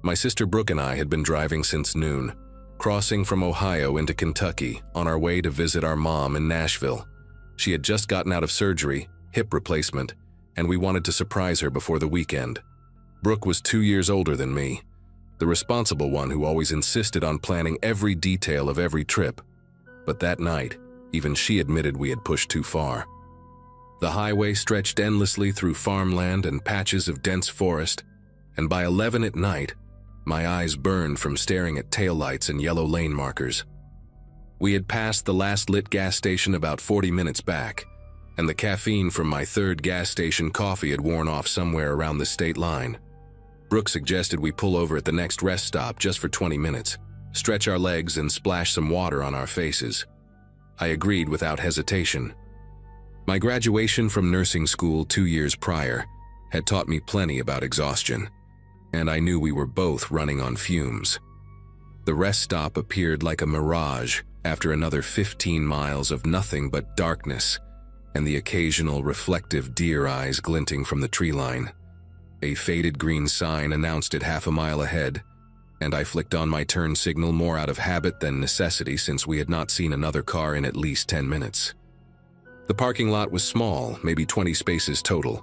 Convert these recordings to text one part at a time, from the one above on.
My sister Brooke and I had been driving since noon, crossing from Ohio into Kentucky on our way to visit our mom in Nashville. She had just gotten out of surgery, hip replacement, and we wanted to surprise her before the weekend. Brooke was 2 years older than me, the responsible one who always insisted on planning every detail of every trip. But that night, even she admitted we had pushed too far. The highway stretched endlessly through farmland and patches of dense forest, and by 11 at night, my eyes burned from staring at taillights and yellow lane markers. We had passed the last lit gas station about 40 minutes back, and the caffeine from my third gas station coffee had worn off somewhere around the state line. Brooke suggested we pull over at the next rest stop just for 20 minutes, stretch our legs and splash some water on our faces. I agreed without hesitation. My graduation from nursing school 2 years prior had taught me plenty about exhaustion, and I knew we were both running on fumes. The rest stop appeared like a mirage after another 15 miles of nothing but darkness and the occasional reflective deer eyes glinting from the tree line. A faded green sign announced it half a mile ahead, and I flicked on my turn signal more out of habit than necessity since we had not seen another car in at least 10 minutes. The parking lot was small, maybe 20 spaces total,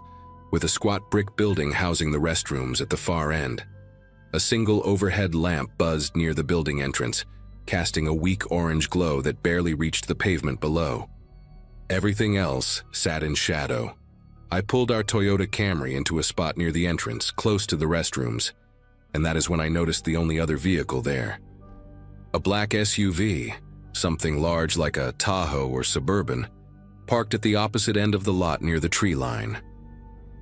with a squat brick building housing the restrooms at the far end. A single overhead lamp buzzed near the building entrance, casting a weak orange glow that barely reached the pavement below. Everything else sat in shadow. I pulled our Toyota Camry into a spot near the entrance, close to the restrooms, and that is when I noticed the only other vehicle there. A black SUV, something large like a Tahoe or Suburban, parked at the opposite end of the lot near the tree line.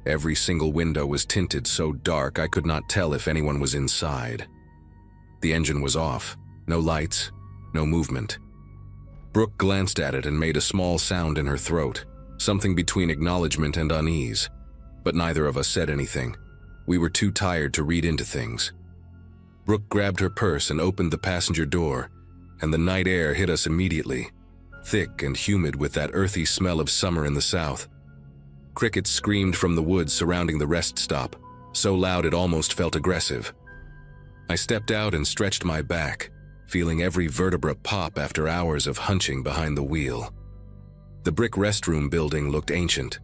Every single window was tinted so dark I could not tell if anyone was inside. The engine was off, no lights, no movement. Brooke glanced at it and made a small sound in her throat, something between acknowledgement and unease, but neither of us said anything. We were too tired to read into things. Brooke grabbed her purse and opened the passenger door, and the night air hit us immediately, thick and humid with that earthy smell of summer in the south. Crickets screamed from the woods surrounding the rest stop, so loud it almost felt aggressive. I stepped out and stretched my back, feeling every vertebra pop after hours of hunching behind the wheel. The brick restroom building looked ancient,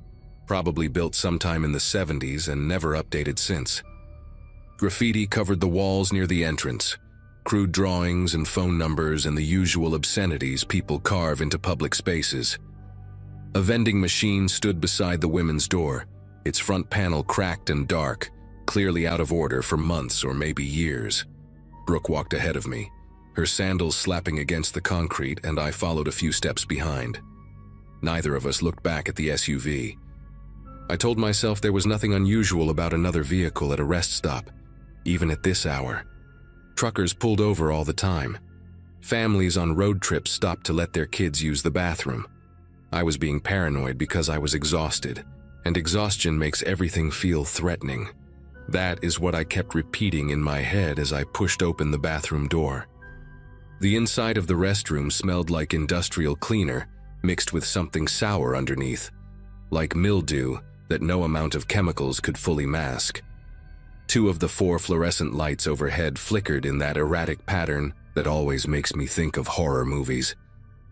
probably built sometime in the 70s and never updated since. Graffiti covered the walls near the entrance, crude drawings and phone numbers and the usual obscenities people carve into public spaces. A vending machine stood beside the women's door, its front panel cracked and dark, clearly out of order for months or maybe years. Brooke walked ahead of me, her sandals slapping against the concrete, and I followed a few steps behind. Neither of us looked back at the SUV. I told myself there was nothing unusual about another vehicle at a rest stop, even at this hour. Truckers pulled over all the time. Families on road trips stopped to let their kids use the bathroom. I was being paranoid because I was exhausted, and exhaustion makes everything feel threatening. That is what I kept repeating in my head as I pushed open the bathroom door. The inside of the restroom smelled like industrial cleaner mixed with something sour underneath, like mildew that no amount of chemicals could fully mask. 2 of the 4 fluorescent lights overhead flickered in that erratic pattern that always makes me think of horror movies,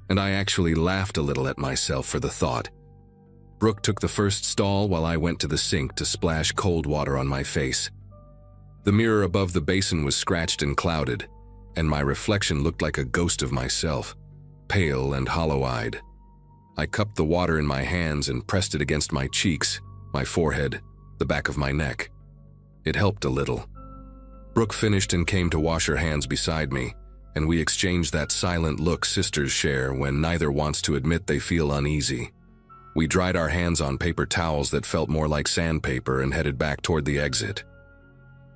and I actually laughed a little at myself for the thought. Brooke took the first stall while I went to the sink to splash cold water on my face. The mirror above the basin was scratched and clouded, and my reflection looked like a ghost of myself, pale and hollow-eyed. I cupped the water in my hands and pressed it against my cheeks, my forehead, the back of my neck. It helped a little. Brooke finished and came to wash her hands beside me, and we exchanged that silent look sisters share when neither wants to admit they feel uneasy. We dried our hands on paper towels that felt more like sandpaper and headed back toward the exit.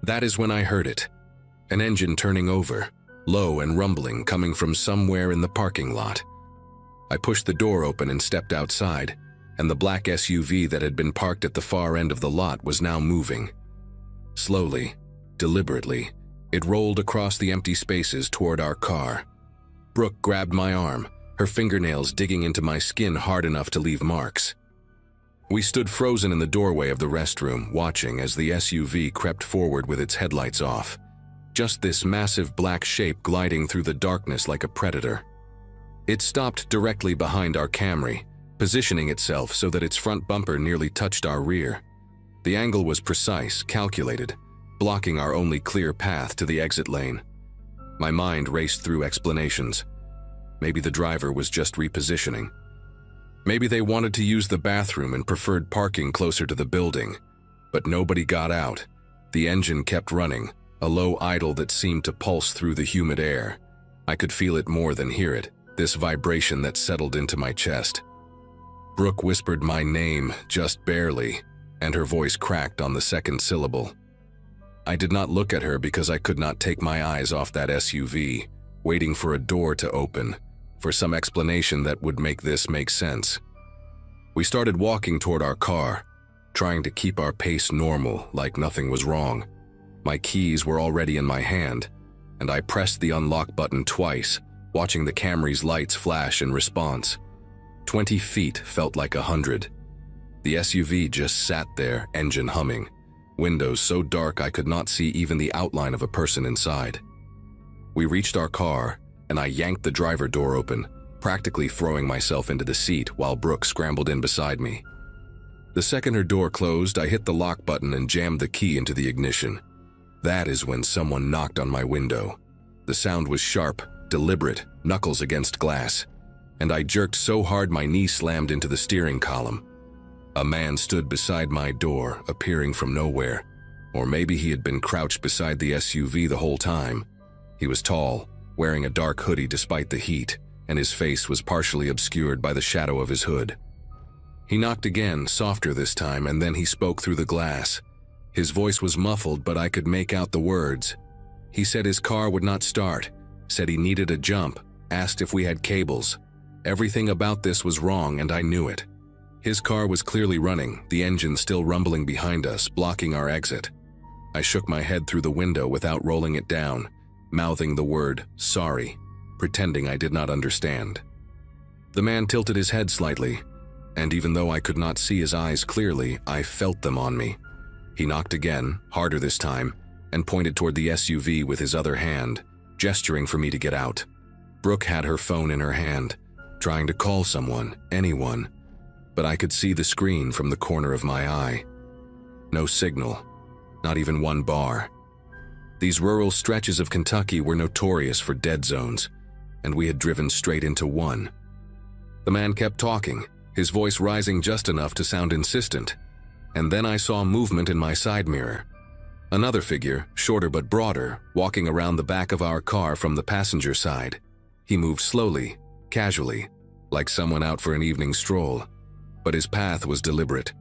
That is when I heard it. An engine turning over, low and rumbling coming from somewhere in the parking lot. I pushed the door open and stepped outside, and the black SUV that had been parked at the far end of the lot was now moving. Slowly, deliberately, it rolled across the empty spaces toward our car. Brooke grabbed my arm, her fingernails digging into my skin hard enough to leave marks. We stood frozen in the doorway of the restroom, watching as the SUV crept forward with its headlights off. just this massive black shape gliding through the darkness like a predator. It stopped directly behind our Camry, positioning itself so that its front bumper nearly touched our rear. The angle was precise, calculated, blocking our only clear path to the exit lane. My mind raced through explanations. Maybe the driver was just repositioning. Maybe they wanted to use the bathroom and preferred parking closer to the building. But nobody got out. The engine kept running, a low idle that seemed to pulse through the humid air. I could feel it more than hear it, this vibration that settled into my chest. Brooke whispered my name, just barely, and her voice cracked on the second syllable. I did not look at her because I could not take my eyes off that SUV, waiting for a door to open, for some explanation that would make this make sense. We started walking toward our car, trying to keep our pace normal, like nothing was wrong. My keys were already in my hand, and I pressed the unlock button twice, watching the Camry's lights flash in response. 20 feet felt like 100. The SUV just sat there, engine humming, windows so dark I could not see even the outline of a person inside. We reached our car, and I yanked the driver door open, practically throwing myself into the seat while Brooke scrambled in beside me. The second her door closed, I hit the lock button and jammed the key into the ignition. That is when someone knocked on my window. The sound was sharp, deliberate, knuckles against glass, and I jerked so hard my knee slammed into the steering column. A man stood beside my door, appearing from nowhere, or maybe he had been crouched beside the SUV the whole time. He was tall, wearing a dark hoodie despite the heat, and his face was partially obscured by the shadow of his hood. He knocked again, softer this time, and then he spoke through the glass. His voice was muffled, but I could make out the words. He said his car would not start, said he needed a jump, asked if we had cables. Everything about this was wrong, and I knew it. His car was clearly running, the engine still rumbling behind us, blocking our exit. I shook my head through the window without rolling it down, mouthing the word, sorry, pretending I did not understand. The man tilted his head slightly, and even though I could not see his eyes clearly, I felt them on me. He knocked again, harder this time, and pointed toward the SUV with his other hand, gesturing for me to get out. Brooke had her phone in her hand, trying to call someone, anyone, but I could see the screen from the corner of my eye. No signal, not even one bar. These rural stretches of Kentucky were notorious for dead zones, and we had driven straight into one. The man kept talking, his voice rising just enough to sound insistent, and then I saw movement in my side mirror. Another figure, shorter but broader, walking around the back of our car from the passenger side. He moved slowly, casually, like someone out for an evening stroll, but his path was deliberate.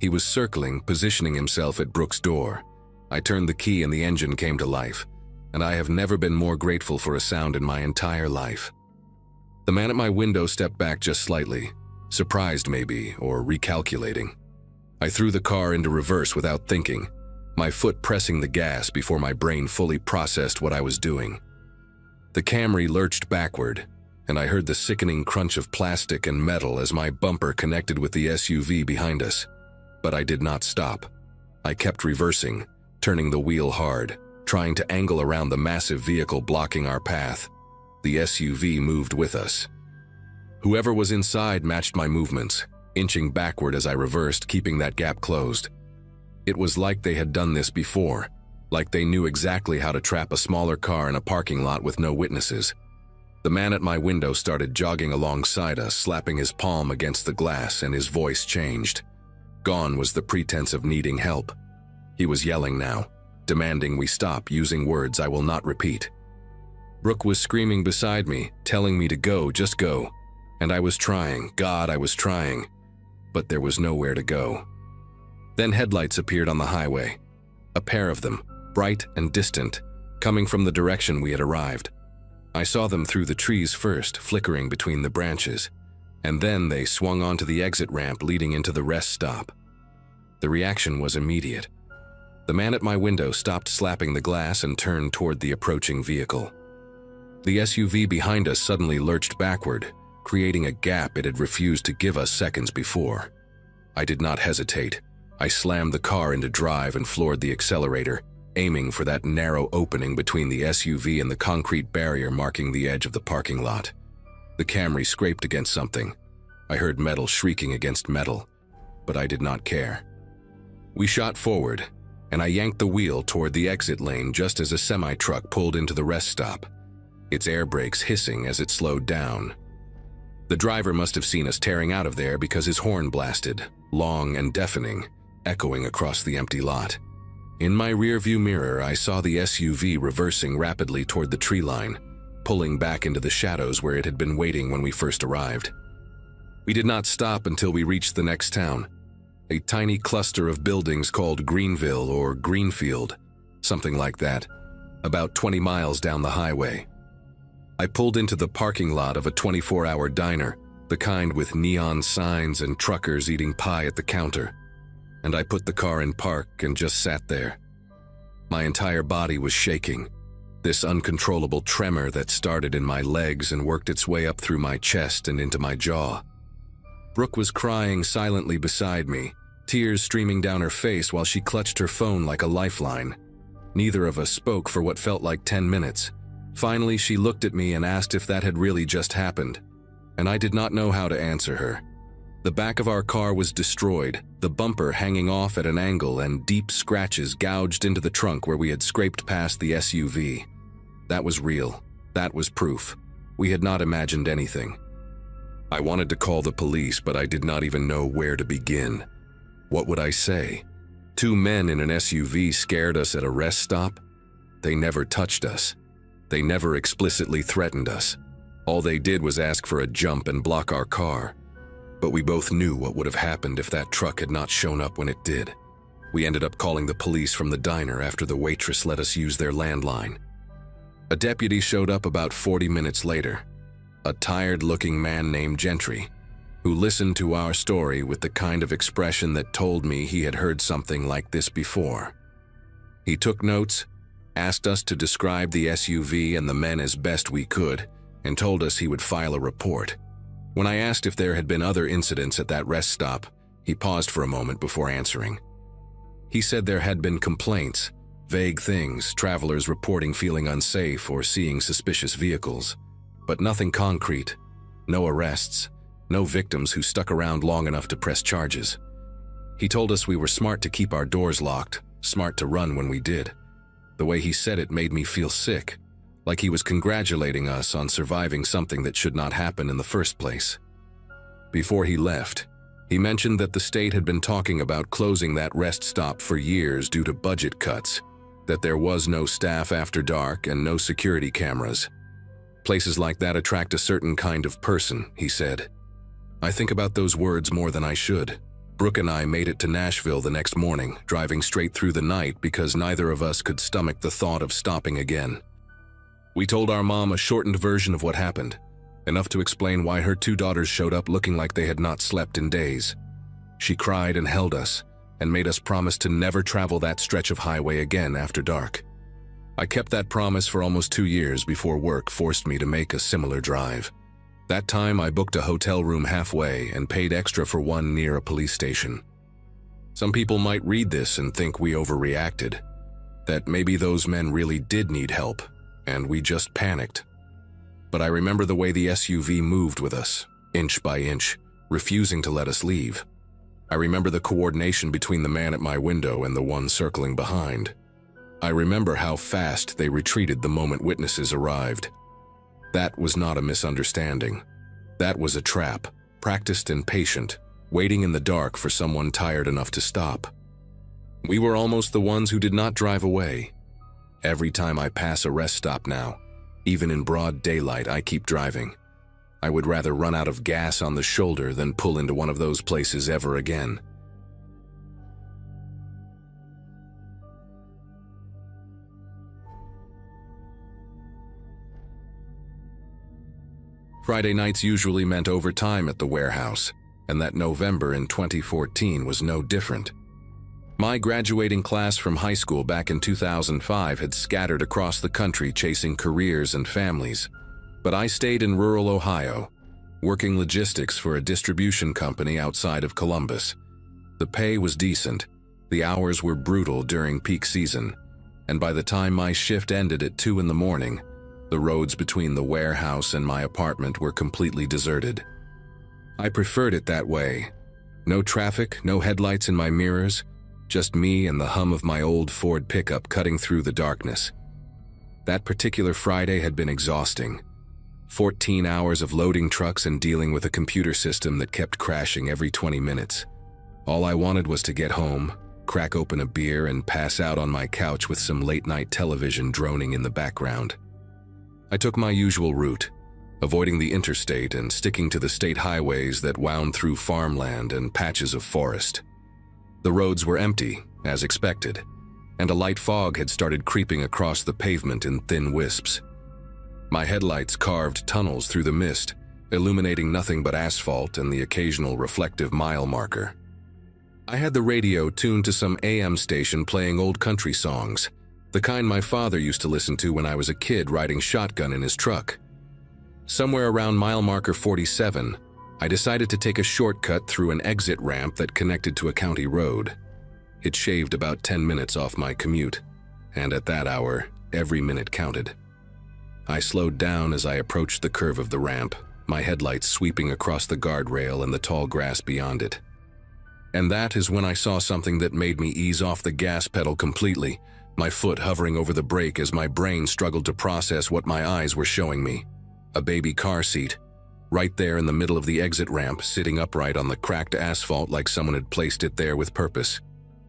He was circling, positioning himself at Brooke's door. I turned the key and the engine came to life, and I have never been more grateful for a sound in my entire life. The man at my window stepped back just slightly, surprised maybe, or recalculating. I threw the car into reverse without thinking, my foot pressing the gas before my brain fully processed what I was doing. The Camry lurched backward, and I heard the sickening crunch of plastic and metal as my bumper connected with the SUV behind us. But I did not stop. I kept reversing, turning the wheel hard, trying to angle around the massive vehicle blocking our path. The SUV moved with us. Whoever was inside matched my movements, inching backward as I reversed, keeping that gap closed. It was like they had done this before, like they knew exactly how to trap a smaller car in a parking lot with no witnesses. The man at my window started jogging alongside us, slapping his palm against the glass, and his voice changed. Gone was the pretense of needing help. He was yelling now, demanding we stop, using words I will not repeat. Brooke was screaming beside me, telling me to go, just go. And I was trying, God, I was trying. But there was nowhere to go. Then headlights appeared on the highway. A pair of them, bright and distant, coming from the direction we had arrived. I saw them through the trees first, flickering between the branches, and then they swung onto the exit ramp leading into the rest stop. The reaction was immediate. The man at my window stopped slapping the glass and turned toward the approaching vehicle. The SUV behind us suddenly lurched backward, creating a gap it had refused to give us seconds before. I did not hesitate. I slammed the car into drive and floored the accelerator, aiming for that narrow opening between the SUV and the concrete barrier marking the edge of the parking lot. The Camry scraped against something. I heard metal shrieking against metal, but I did not care. We shot forward, and I yanked the wheel toward the exit lane just as a semi-truck pulled into the rest stop, its air brakes hissing as it slowed down. The driver must have seen us tearing out of there because his horn blasted, long and deafening, echoing across the empty lot. In my rearview mirror, I saw the SUV reversing rapidly toward the tree line, pulling back into the shadows where it had been waiting when we first arrived. We did not stop until we reached the next town, a tiny cluster of buildings called Greenville or Greenfield, something like that, about 20 miles down the highway. I pulled into the parking lot of a 24-hour diner, the kind with neon signs and truckers eating pie at the counter, and I put the car in park and just sat there. My entire body was shaking, this uncontrollable tremor that started in my legs and worked its way up through my chest and into my jaw. Brooke was crying silently beside me, tears streaming down her face while she clutched her phone like a lifeline. Neither of us spoke for what felt like 10 minutes. Finally, she looked at me and asked if that had really just happened, and I did not know how to answer her. The back of our car was destroyed, the bumper hanging off at an angle and deep scratches gouged into the trunk where we had scraped past the SUV. That was real. That was proof. We had not imagined anything. I wanted to call the police, but I did not even know where to begin. What would I say? 2 men in an SUV scared us at a rest stop? They never touched us. They never explicitly threatened us. All they did was ask for a jump and block our car. But we both knew what would have happened if that truck had not shown up when it did. We ended up calling the police from the diner after the waitress let us use their landline. A deputy showed up about 40 minutes later, a tired-looking man named Gentry, who listened to our story with the kind of expression that told me he had heard something like this before. He took notes, asked us to describe the SUV and the men as best we could, and told us he would file a report. When I asked if there had been other incidents at that rest stop, he paused for a moment before answering. He said there had been complaints, vague things, travelers reporting feeling unsafe or seeing suspicious vehicles, but nothing concrete, no arrests, no victims who stuck around long enough to press charges. He told us we were smart to keep our doors locked, smart to run when we did. The way he said it made me feel sick, like he was congratulating us on surviving something that should not happen in the first place. Before he left, he mentioned that the state had been talking about closing that rest stop for years due to budget cuts, that there was no staff after dark and no security cameras. Places like that attract a certain kind of person, he said. I think about those words more than I should. Brooke and I made it to Nashville the next morning, driving straight through the night because neither of us could stomach the thought of stopping again. We told our mom a shortened version of what happened, enough to explain why her 2 daughters showed up looking like they had not slept in days. She cried and held us, and made us promise to never travel that stretch of highway again after dark. I kept that promise for almost 2 years before work forced me to make a similar drive. That time I booked a hotel room halfway and paid extra for one near a police station. Some people might read this and think we overreacted, that maybe those men really did need help, and we just panicked. But I remember the way the SUV moved with us, inch by inch, refusing to let us leave. I remember the coordination between the man at my window and the one circling behind. I remember how fast they retreated the moment witnesses arrived. That was not a misunderstanding. That was a trap, practiced and patient, waiting in the dark for someone tired enough to stop. We were almost the ones who did not drive away. Every time I pass a rest stop now, even in broad daylight, I keep driving. I would rather run out of gas on the shoulder than pull into one of those places ever again. Friday nights usually meant overtime at the warehouse, and that November in 2014 was no different. My graduating class from high school back in 2005 had scattered across the country chasing careers and families, but I stayed in rural Ohio, working logistics for a distribution company outside of Columbus. The pay was decent, the hours were brutal during peak season, and by the time my shift ended at 2 in the morning, the roads between the warehouse and my apartment were completely deserted. I preferred it that way. No traffic, no headlights in my mirrors, just me and the hum of my old Ford pickup cutting through the darkness. That particular Friday had been exhausting. 14 hours of loading trucks and dealing with a computer system that kept crashing every 20 minutes. All I wanted was to get home, crack open a beer, and pass out on my couch with some late-night television droning in the background. I took my usual route, avoiding the interstate and sticking to the state highways that wound through farmland and patches of forest. The roads were empty, as expected, and a light fog had started creeping across the pavement in thin wisps. My headlights carved tunnels through the mist, illuminating nothing but asphalt and the occasional reflective mile marker. I had the radio tuned to some AM station playing old country songs, the kind my father used to listen to when I was a kid riding shotgun in his truck. Somewhere around mile marker 47, I decided to take a shortcut through an exit ramp that connected to a county road. It shaved about 10 minutes off my commute, and at that hour, every minute counted. I slowed down as I approached the curve of the ramp, my headlights sweeping across the guardrail and the tall grass beyond it. And that is when I saw something that made me ease off the gas pedal completely, my foot hovering over the brake as my brain struggled to process what my eyes were showing me. A baby car seat, right there in the middle of the exit ramp, sitting upright on the cracked asphalt like someone had placed it there with purpose.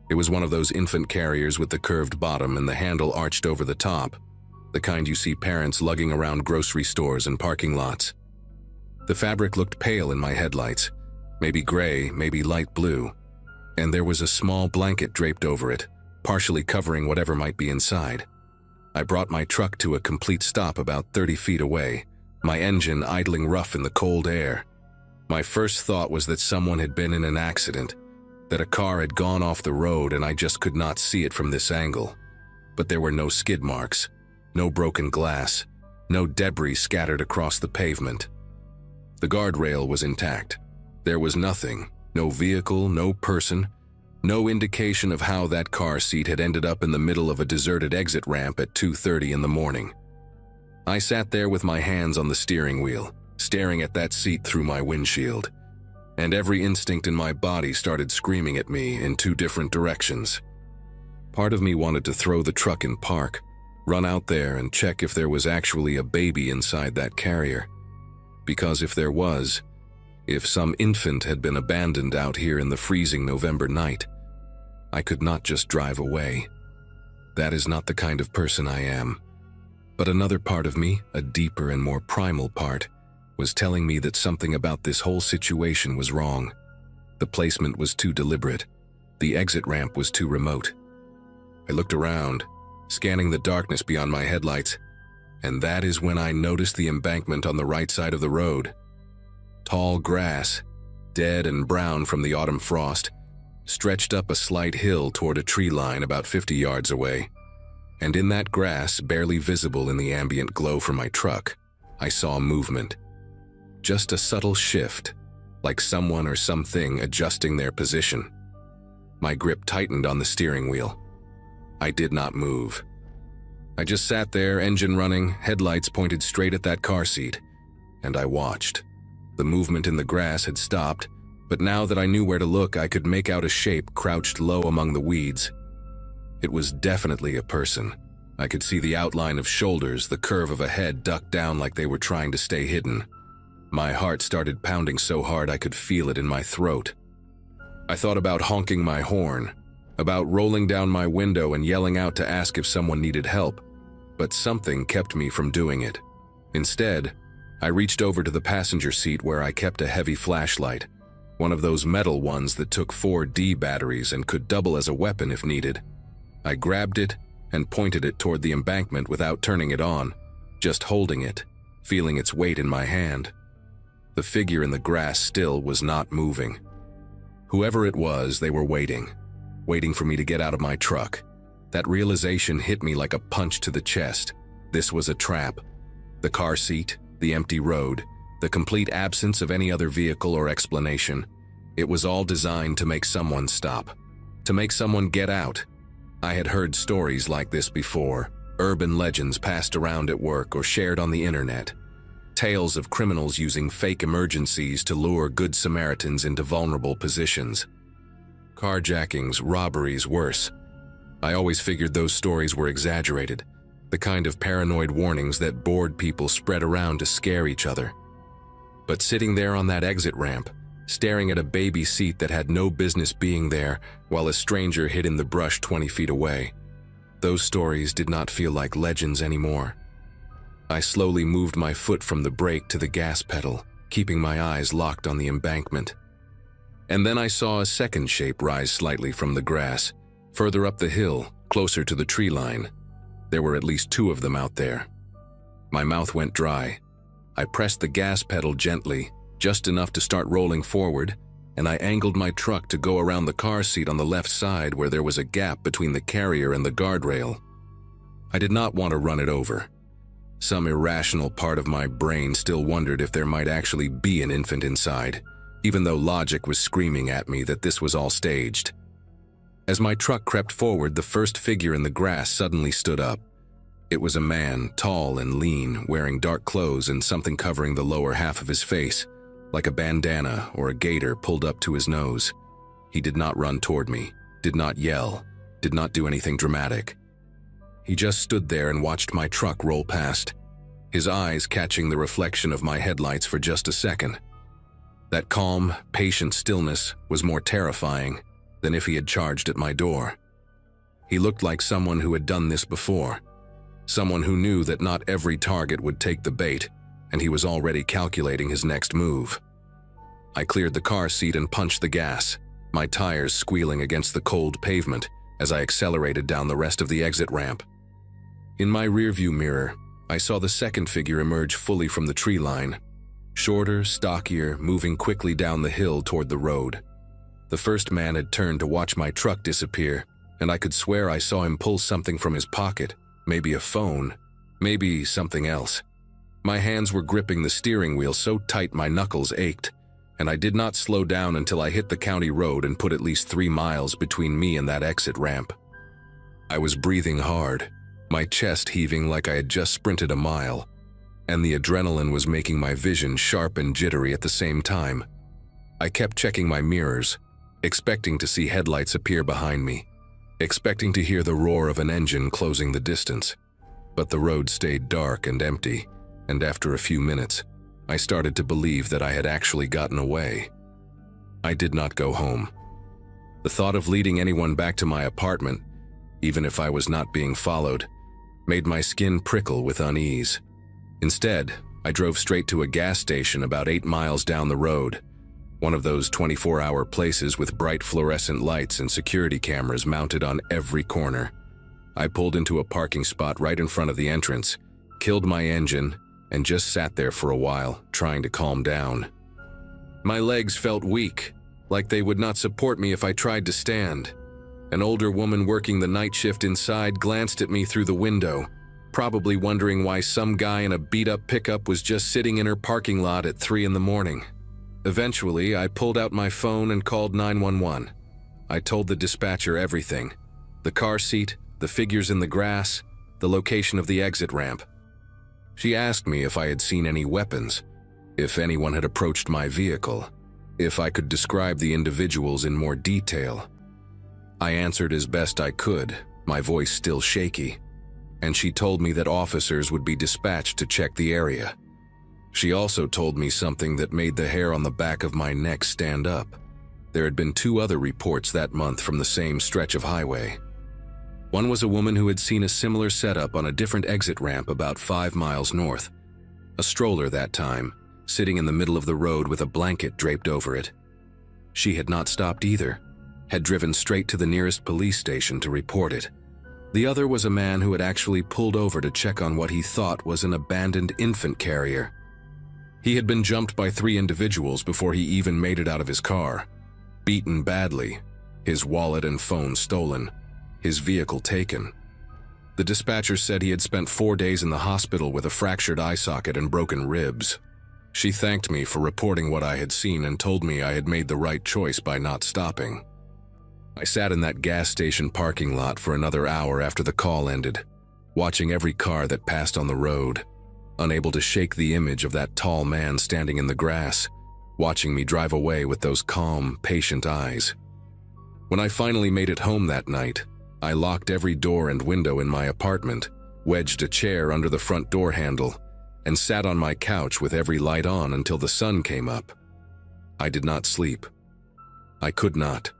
It was one of those infant carriers with the curved bottom and the handle arched over the top, the kind you see parents lugging around grocery stores and parking lots. The fabric looked pale in my headlights, maybe gray, maybe light blue, and there was a small blanket draped over it, partially covering whatever might be inside. I brought my truck to a complete stop about 30 feet away, my engine idling rough in the cold air. My first thought was that someone had been in an accident, that a car had gone off the road and I just could not see it from this angle. But there were no skid marks, no broken glass, no debris scattered across the pavement. The guardrail was intact. There was nothing, no vehicle, no person, no indication of how that car seat had ended up in the middle of a deserted exit ramp at 2:30 in the morning. I sat there with my hands on the steering wheel, staring at that seat through my windshield, and every instinct in my body started screaming at me in two different directions. Part of me wanted to throw the truck in park, run out there and check if there was actually a baby inside that carrier. Because if there was, if some infant had been abandoned out here in the freezing November night, I could not just drive away. That is not the kind of person I am. But another part of me, a deeper and more primal part, was telling me that something about this whole situation was wrong. The placement was too deliberate. The exit ramp was too remote. I looked around, scanning the darkness beyond my headlights, and that is when I noticed the embankment on the right side of the road. Tall grass, dead and brown from the autumn frost, stretched up a slight hill toward a tree line about 50 yards away. And in that grass, barely visible in the ambient glow from my truck, I saw movement. Just a subtle shift, like someone or something adjusting their position. My grip tightened on the steering wheel. I did not move. I just sat there, engine running, headlights pointed straight at that car seat, and I watched. The movement in the grass had stopped, but now that I knew where to look, I could make out a shape crouched low among the weeds. It was definitely a person. I could see the outline of shoulders, the curve of a head ducked down like they were trying to stay hidden. My heart started pounding so hard I could feel it in my throat. I thought about honking my horn, about rolling down my window and yelling out to ask if someone needed help, but something kept me from doing it. Instead, I reached over to the passenger seat where I kept a heavy flashlight, one of those metal ones that took 4D batteries and could double as a weapon if needed. I grabbed it and pointed it toward the embankment without turning it on, just holding it, feeling its weight in my hand. The figure in the grass still was not moving. Whoever it was, they were waiting for me to get out of my truck. That realization hit me like a punch to the chest. This was a trap. The car seat, the empty road, the complete absence of any other vehicle or explanation. It was all designed to make someone stop, to make someone get out. I had heard stories like this before, urban legends passed around at work or shared on the internet. Tales of criminals using fake emergencies to lure good Samaritans into vulnerable positions. Carjackings, robberies, worse. I always figured those stories were exaggerated, the kind of paranoid warnings that bored people spread around to scare each other. But sitting there on that exit ramp, staring at a baby seat that had no business being there while a stranger hid in the brush 20 feet away, those stories did not feel like legends anymore. I slowly moved my foot from the brake to the gas pedal, keeping my eyes locked on the embankment. And then I saw a second shape rise slightly from the grass, further up the hill, closer to the tree line. There were at least 2 of them out there. My mouth went dry. I pressed the gas pedal gently, just enough to start rolling forward, and I angled my truck to go around the car seat on the left side where there was a gap between the carrier and the guardrail. I did not want to run it over. Some irrational part of my brain still wondered if there might actually be an infant inside, even though logic was screaming at me that this was all staged. As my truck crept forward, the first figure in the grass suddenly stood up. It was a man, tall and lean, wearing dark clothes and something covering the lower half of his face, like a bandana or a gaiter pulled up to his nose. He did not run toward me, did not yell, did not do anything dramatic. He just stood there and watched my truck roll past, his eyes catching the reflection of my headlights for just a second. That calm, patient stillness was more terrifying than if he had charged at my door. He looked like someone who had done this before, someone who knew that not every target would take the bait, and he was already calculating his next move. I cleared the car seat and punched the gas, my tires squealing against the cold pavement as I accelerated down the rest of the exit ramp. In my rearview mirror, I saw the second figure emerge fully from the tree line, shorter, stockier, moving quickly down the hill toward the road. The first man had turned to watch my truck disappear, and I could swear I saw him pull something from his pocket, maybe a phone, maybe something else. My hands were gripping the steering wheel so tight my knuckles ached, and I did not slow down until I hit the county road and put at least 3 miles between me and that exit ramp. I was breathing hard, my chest heaving like I had just sprinted a mile, and the adrenaline was making my vision sharp and jittery at the same time. I kept checking my mirrors, expecting to see headlights appear behind me, expecting to hear the roar of an engine closing the distance. But the road stayed dark and empty, and after a few minutes, I started to believe that I had actually gotten away. I did not go home. The thought of leading anyone back to my apartment, even if I was not being followed, made my skin prickle with unease. Instead, I drove straight to a gas station about 8 miles down the road, one of those 24-hour places with bright fluorescent lights and security cameras mounted on every corner. I pulled into a parking spot right in front of the entrance, killed my engine, and just sat there for a while, trying to calm down. My legs felt weak, like they would not support me if I tried to stand. An older woman working the night shift inside glanced at me through the window, probably wondering why some guy in a beat-up pickup was just sitting in her parking lot at 3 in the morning. Eventually, I pulled out my phone and called 911. I told the dispatcher everything: the car seat, the figures in the grass, the location of the exit ramp. She asked me if I had seen any weapons, if anyone had approached my vehicle, if I could describe the individuals in more detail. I answered as best I could, my voice still shaky, and she told me that officers would be dispatched to check the area. She also told me something that made the hair on the back of my neck stand up. There had been 2 other reports that month from the same stretch of highway. One was a woman who had seen a similar setup on a different exit ramp about 5 miles north. A stroller that time, sitting in the middle of the road with a blanket draped over it. She had not stopped either, had driven straight to the nearest police station to report it. The other was a man who had actually pulled over to check on what he thought was an abandoned infant carrier. He had been jumped by 3 individuals before he even made it out of his car. Beaten badly, his wallet and phone stolen, his vehicle taken. The dispatcher said he had spent 4 days in the hospital with a fractured eye socket and broken ribs. She thanked me for reporting what I had seen and told me I had made the right choice by not stopping. I sat in that gas station parking lot for another hour after the call ended, watching every car that passed on the road, unable to shake the image of that tall man standing in the grass, watching me drive away with those calm, patient eyes. When I finally made it home that night, I locked every door and window in my apartment, wedged a chair under the front door handle, and sat on my couch with every light on until the sun came up. I did not sleep. I could not.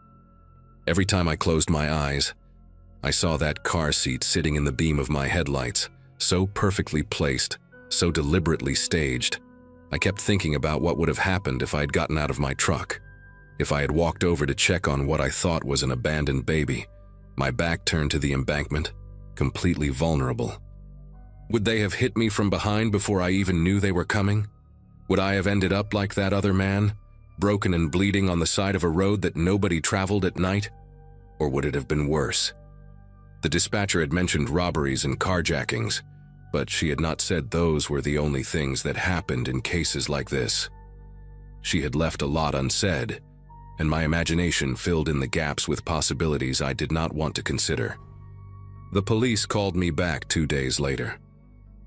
Every time I closed my eyes, I saw that car seat sitting in the beam of my headlights, so perfectly placed, so deliberately staged. I kept thinking about what would have happened if I had gotten out of my truck, if I had walked over to check on what I thought was an abandoned baby, my back turned to the embankment, completely vulnerable. Would they have hit me from behind before I even knew they were coming? Would I have ended up like that other man, broken and bleeding on the side of a road that nobody traveled at night? Or would it have been worse? The dispatcher had mentioned robberies and carjackings, but she had not said those were the only things that happened in cases like this. She had left a lot unsaid, and my imagination filled in the gaps with possibilities I did not want to consider. The police called me back 2 days later.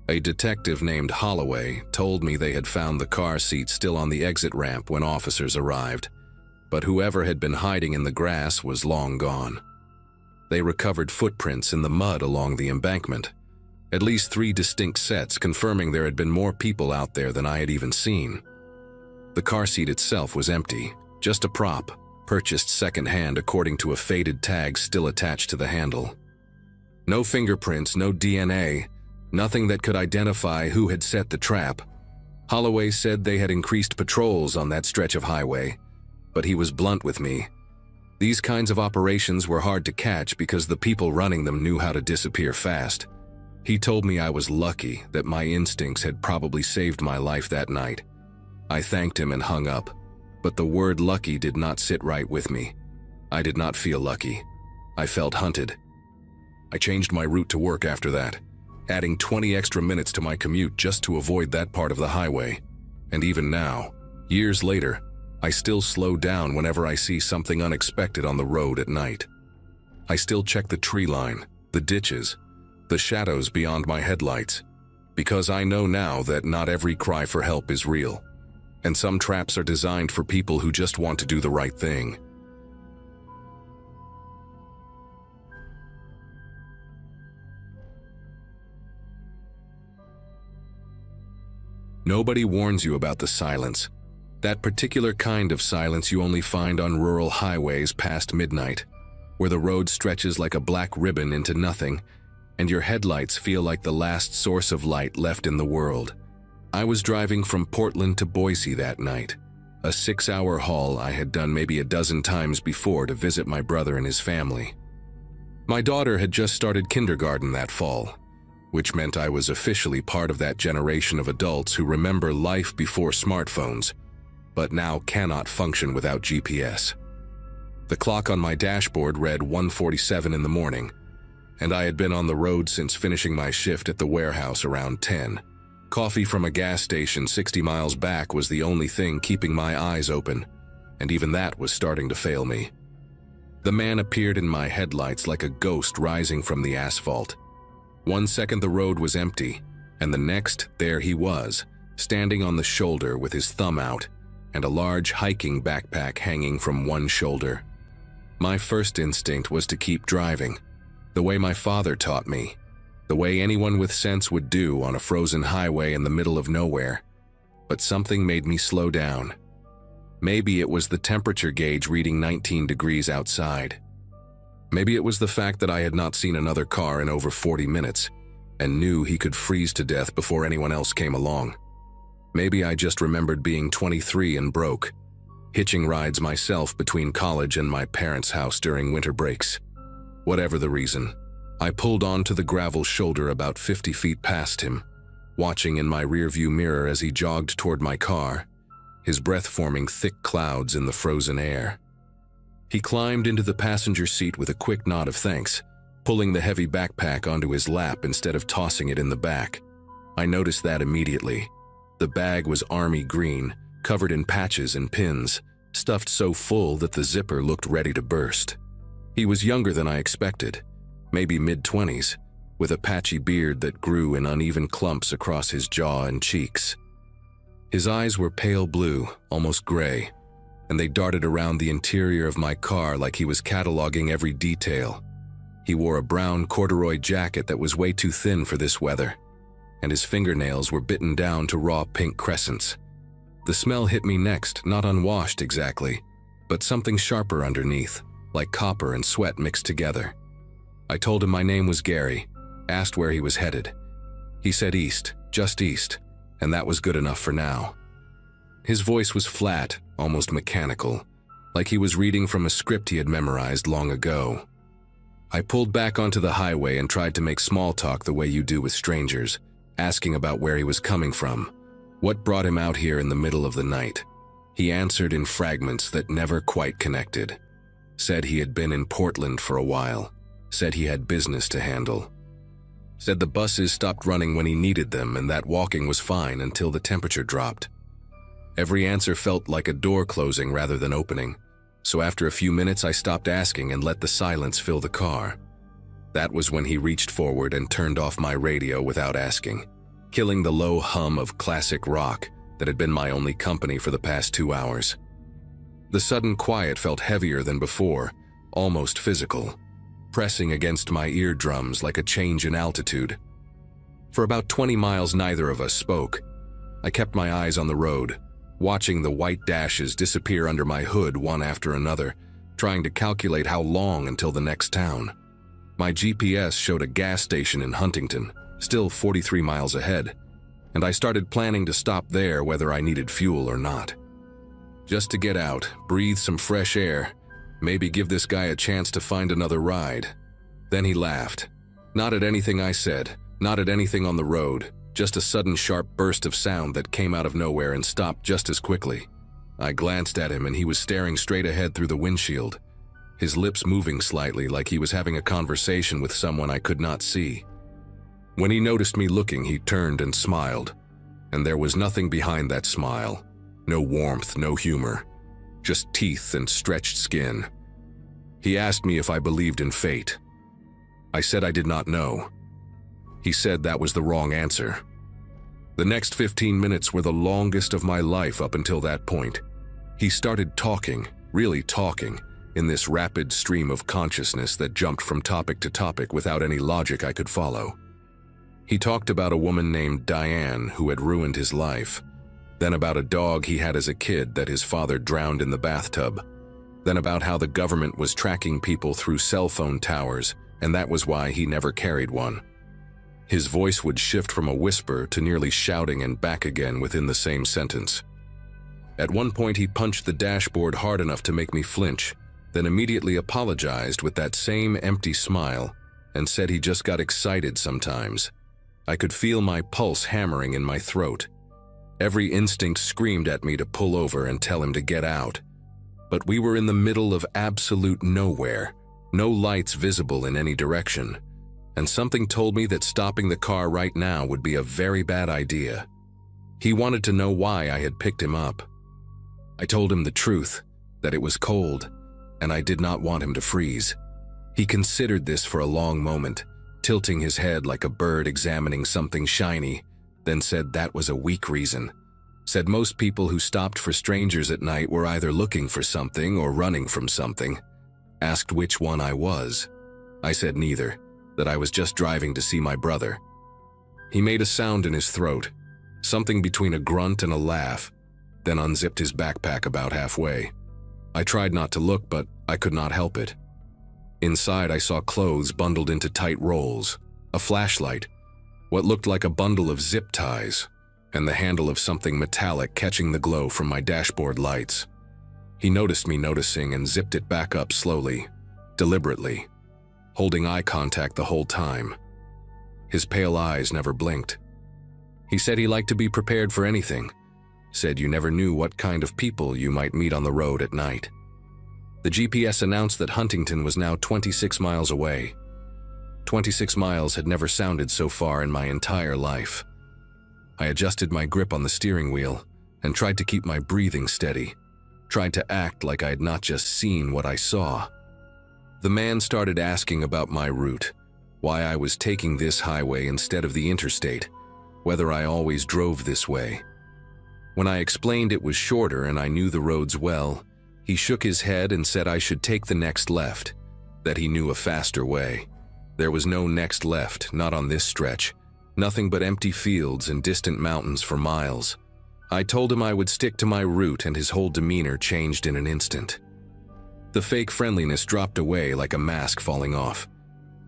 A detective named Holloway told me they had found the car seat still on the exit ramp when officers arrived, but whoever had been hiding in the grass was long gone. They recovered footprints in the mud along the embankment, at least 3 distinct sets confirming there had been more people out there than I had even seen. The car seat itself was empty, just a prop, purchased secondhand according to a faded tag still attached to the handle. No fingerprints, no DNA, nothing that could identify who had set the trap. Holloway said they had increased patrols on that stretch of highway, but he was blunt with me. These kinds of operations were hard to catch because the people running them knew how to disappear fast. He told me I was lucky, that my instincts had probably saved my life that night. I thanked him and hung up, but the word lucky did not sit right with me. I did not feel lucky. I felt hunted. I changed my route to work after that, adding 20 extra minutes to my commute just to avoid that part of the highway. And even now, years later, I still slow down whenever I see something unexpected on the road at night. I still check the tree line, the ditches, the shadows beyond my headlights, because I know now that not every cry for help is real, and some traps are designed for people who just want to do the right thing. Nobody warns you about the silence. That particular kind of silence you only find on rural highways past midnight, where the road stretches like a black ribbon into nothing, and your headlights feel like the last source of light left in the world. I was driving from Portland to Boise that night, a 6-hour haul I had done maybe a dozen times before to visit my brother and his family. My daughter had just started kindergarten that fall, which meant I was officially part of that generation of adults who remember life before smartphones, but now cannot function without GPS. The clock on my dashboard read 1:47 in the morning, and I had been on the road since finishing my shift at the warehouse around 10. Coffee from a gas station 60 miles back was the only thing keeping my eyes open, and even that was starting to fail me. The man appeared in my headlights like a ghost rising from the asphalt. 1 second the road was empty, and the next, there he was, standing on the shoulder with his thumb out and a large hiking backpack hanging from one shoulder. My first instinct was to keep driving, the way my father taught me, the way anyone with sense would do on a frozen highway in the middle of nowhere. But something made me slow down. Maybe it was the temperature gauge reading 19 degrees outside. Maybe it was the fact that I had not seen another car in over 40 minutes and knew he could freeze to death before anyone else came along. Maybe I just remembered being 23 and broke, hitching rides myself between college and my parents' house during winter breaks. Whatever the reason, I pulled onto the gravel shoulder about 50 feet past him, watching in my rearview mirror as he jogged toward my car, his breath forming thick clouds in the frozen air. He climbed into the passenger seat with a quick nod of thanks, pulling the heavy backpack onto his lap instead of tossing it in the back. I noticed that immediately. The bag was army green, covered in patches and pins, stuffed so full that the zipper looked ready to burst. He was younger than I expected, maybe mid-20s, with a patchy beard that grew in uneven clumps across his jaw and cheeks. His eyes were pale blue, almost gray, and they darted around the interior of my car like he was cataloging every detail. He wore a brown corduroy jacket that was way too thin for this weather, and his fingernails were bitten down to raw pink crescents. The smell hit me next, not unwashed exactly, but something sharper underneath, like copper and sweat mixed together. I told him my name was Gary, asked where he was headed. He said east, just east, and that was good enough for now. His voice was flat, almost mechanical, like he was reading from a script he had memorized long ago. I pulled back onto the highway and tried to make small talk the way you do with strangers, asking about where he was coming from, what brought him out here in the middle of the night. He answered in fragments that never quite connected. Said he had been in Portland for a while, said he had business to handle. Said the buses stopped running when he needed them and that walking was fine until the temperature dropped. Every answer felt like a door closing rather than opening, so after a few minutes I stopped asking and let the silence fill the car. That was when he reached forward and turned off my radio without asking, killing the low hum of classic rock that had been my only company for the past 2 hours. The sudden quiet felt heavier than before, almost physical, pressing against my eardrums like a change in altitude. For about 20 miles neither of us spoke. I kept my eyes on the road, watching the white dashes disappear under my hood one after another, trying to calculate how long until the next town. My GPS showed a gas station in Huntington, still 43 miles ahead, and I started planning to stop there whether I needed fuel or not. Just to get out, breathe some fresh air, maybe give this guy a chance to find another ride. Then he laughed. Not at anything I said, not at anything on the road, just a sudden sharp burst of sound that came out of nowhere and stopped just as quickly. I glanced at him and he was staring straight ahead through the windshield, his lips moving slightly like he was having a conversation with someone I could not see. When he noticed me looking, he turned and smiled, and there was nothing behind that smile. No warmth, no humor, just teeth and stretched skin. He asked me if I believed in fate. I said I did not know. He said that was the wrong answer. The next 15 minutes were the longest of my life up until that point. He started talking, really talking, in this rapid stream of consciousness that jumped from topic to topic without any logic I could follow. He talked about a woman named Diane who had ruined his life, then about a dog he had as a kid that his father drowned in the bathtub, then about how the government was tracking people through cell phone towers, and that was why he never carried one. His voice would shift from a whisper to nearly shouting and back again within the same sentence. At one point he punched the dashboard hard enough to make me flinch, then immediately apologized with that same empty smile and said he just got excited sometimes. I could feel my pulse hammering in my throat. Every instinct screamed at me to pull over and tell him to get out. But we were in the middle of absolute nowhere, no lights visible in any direction, and something told me that stopping the car right now would be a very bad idea. He wanted to know why I had picked him up. I told him the truth, that it was cold, and I did not want him to freeze. He considered this for a long moment, tilting his head like a bird examining something shiny, then said that was a weak reason. Said most people who stopped for strangers at night were either looking for something or running from something. Asked which one I was. I said neither, that I was just driving to see my brother. He made a sound in his throat, something between a grunt and a laugh, then unzipped his backpack about halfway. I tried not to look, but I could not help it. Inside I saw clothes bundled into tight rolls, a flashlight, what looked like a bundle of zip ties, and the handle of something metallic catching the glow from my dashboard lights. He noticed me noticing and zipped it back up slowly, deliberately, holding eye contact the whole time. His pale eyes never blinked. He said he liked to be prepared for anything, said you never knew what kind of people you might meet on the road at night. The GPS announced that Huntington was now 26 miles away. 26 miles had never sounded so far in my entire life. I adjusted my grip on the steering wheel and tried to keep my breathing steady, tried to act like I had not just seen what I saw. The man started asking about my route, why I was taking this highway instead of the interstate, whether I always drove this way. When I explained it was shorter and I knew the roads well, he shook his head and said I should take the next left, that he knew a faster way. There was no next left, not on this stretch. Nothing but empty fields and distant mountains for miles. I told him I would stick to my route, and his whole demeanor changed in an instant. The fake friendliness dropped away like a mask falling off,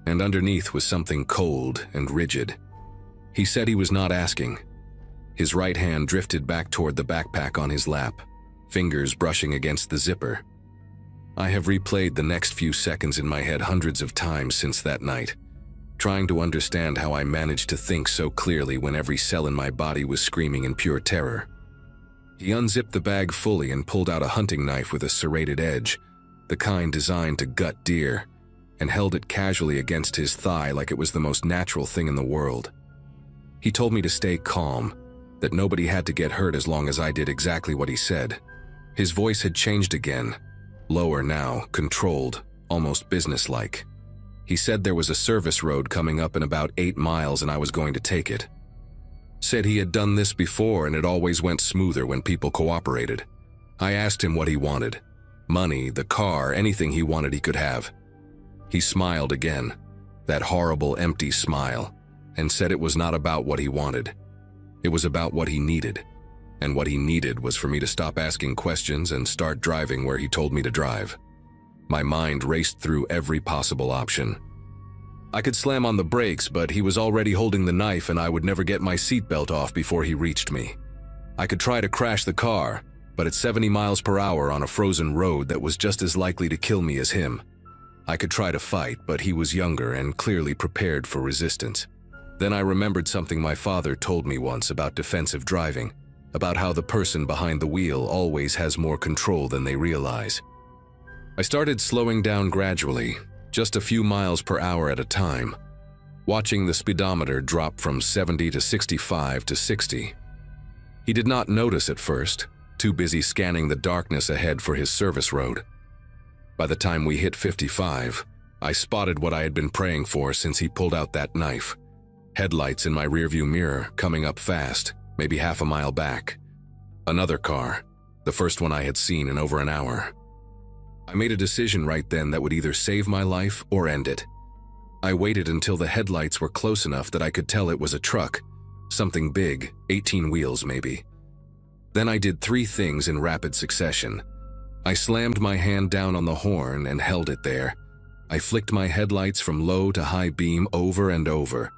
and underneath was something cold and rigid. He said he was not asking. His right hand drifted back toward the backpack on his lap, fingers brushing against the zipper. I have replayed the next few seconds in my head hundreds of times since that night, trying to understand how I managed to think so clearly when every cell in my body was screaming in pure terror. He unzipped the bag fully and pulled out a hunting knife with a serrated edge, the kind designed to gut deer, and held it casually against his thigh like it was the most natural thing in the world. He told me to stay calm, that nobody had to get hurt as long as I did exactly what he said. His voice had changed again, lower now, controlled, almost businesslike. He said there was a service road coming up in about 8 miles and I was going to take it. Said he had done this before and it always went smoother when people cooperated. I asked him what he wanted. Money, the car, anything he wanted he could have. He smiled again, that horrible empty smile, and said it was not about what he wanted. It was about what he needed. And what he needed was for me to stop asking questions and start driving where he told me to drive. My mind raced through every possible option. I could slam on the brakes, but he was already holding the knife and I would never get my seatbelt off before he reached me. I could try to crash the car, but at 70 miles per hour on a frozen road that was just as likely to kill me as him. I could try to fight, but he was younger and clearly prepared for resistance. Then I remembered something my father told me once about defensive driving, about how the person behind the wheel always has more control than they realize. I started slowing down gradually, just a few miles per hour at a time, watching the speedometer drop from 70 to 65 to 60. He did not notice at first, too busy scanning the darkness ahead for his service road. By the time we hit 55, I spotted what I had been praying for since he pulled out that knife. Headlights in my rearview mirror coming up fast, maybe half a mile back. Another car, the first one I had seen in over an hour. I made a decision right then that would either save my life or end it. I waited until the headlights were close enough that I could tell it was a truck, something big, 18 wheels maybe. Then I did 3 things in rapid succession. I slammed my hand down on the horn and held it there. I flicked my headlights from low to high beam over and over,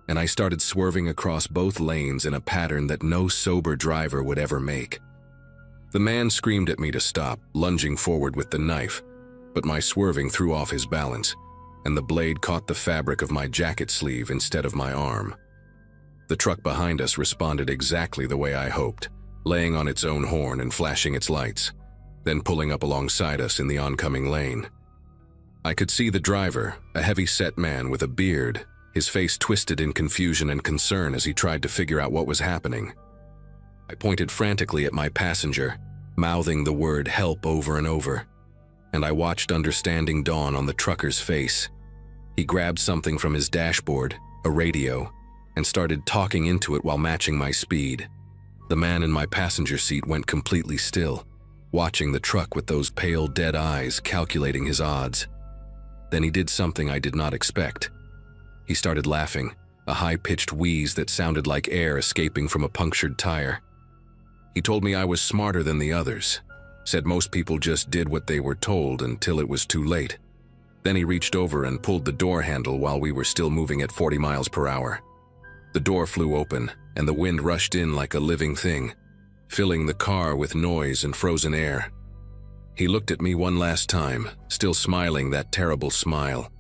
and I started swerving across both lanes in a pattern that no sober driver would ever make. The man screamed at me to stop, lunging forward with the knife, but my swerving threw off his balance, and the blade caught the fabric of my jacket sleeve instead of my arm. The truck behind us responded exactly the way I hoped, laying on its own horn and flashing its lights, then pulling up alongside us in the oncoming lane. I could see the driver, a heavy-set man with a beard, his face twisted in confusion and concern as he tried to figure out what was happening. I pointed frantically at my passenger, mouthing the word help over and over, and I watched understanding dawn on the trucker's face. He grabbed something from his dashboard, a radio, and started talking into it while matching my speed. The man in my passenger seat went completely still, watching the truck with those pale, dead eyes, calculating his odds. Then he did something I did not expect. He started laughing, a high-pitched wheeze that sounded like air escaping from a punctured tire. He told me I was smarter than the others, said most people just did what they were told until it was too late. Then he reached over and pulled the door handle while we were still moving at 40 miles per hour. The door flew open, and the wind rushed in like a living thing, filling the car with noise and frozen air. He looked at me one last time, still smiling that terrible smile,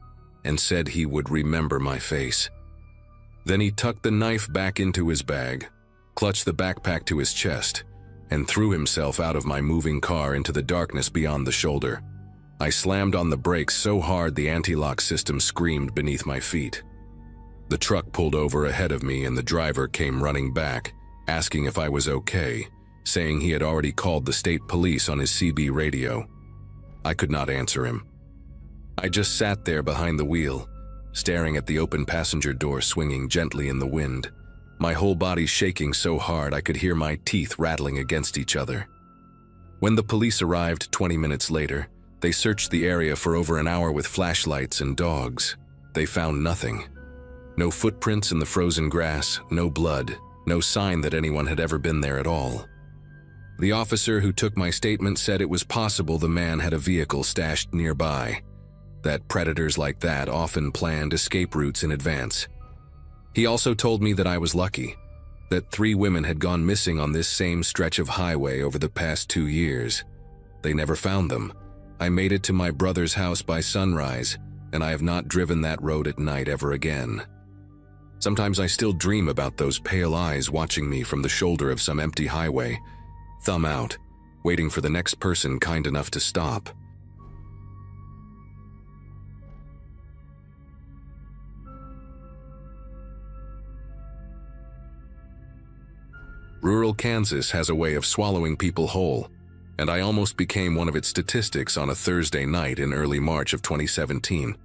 and said he would remember my face. Then he tucked the knife back into his bag, clutched the backpack to his chest, and threw himself out of my moving car into the darkness beyond the shoulder. I slammed on the brakes so hard the anti-lock system screamed beneath my feet. The truck pulled over ahead of me and the driver came running back, asking if I was okay, saying he had already called the state police on his CB radio. I could not answer him. I just sat there behind the wheel, staring at the open passenger door swinging gently in the wind, my whole body shaking so hard I could hear my teeth rattling against each other. When the police arrived 20 minutes later, they searched the area for over an hour with flashlights and dogs. They found nothing. No footprints in the frozen grass, no blood, no sign that anyone had ever been there at all. The officer who took my statement said it was possible the man had a vehicle stashed nearby, that predators like that often planned escape routes in advance. He also told me that I was lucky, that 3 women had gone missing on this same stretch of highway over the past 2 years. They never found them. I made it to my brother's house by sunrise, and I have not driven that road at night ever again. Sometimes I still dream about those pale eyes watching me from the shoulder of some empty highway, thumb out, waiting for the next person kind enough to stop. Rural Kansas has a way of swallowing people whole, and I almost became one of its statistics on a Thursday night in early March of 2017.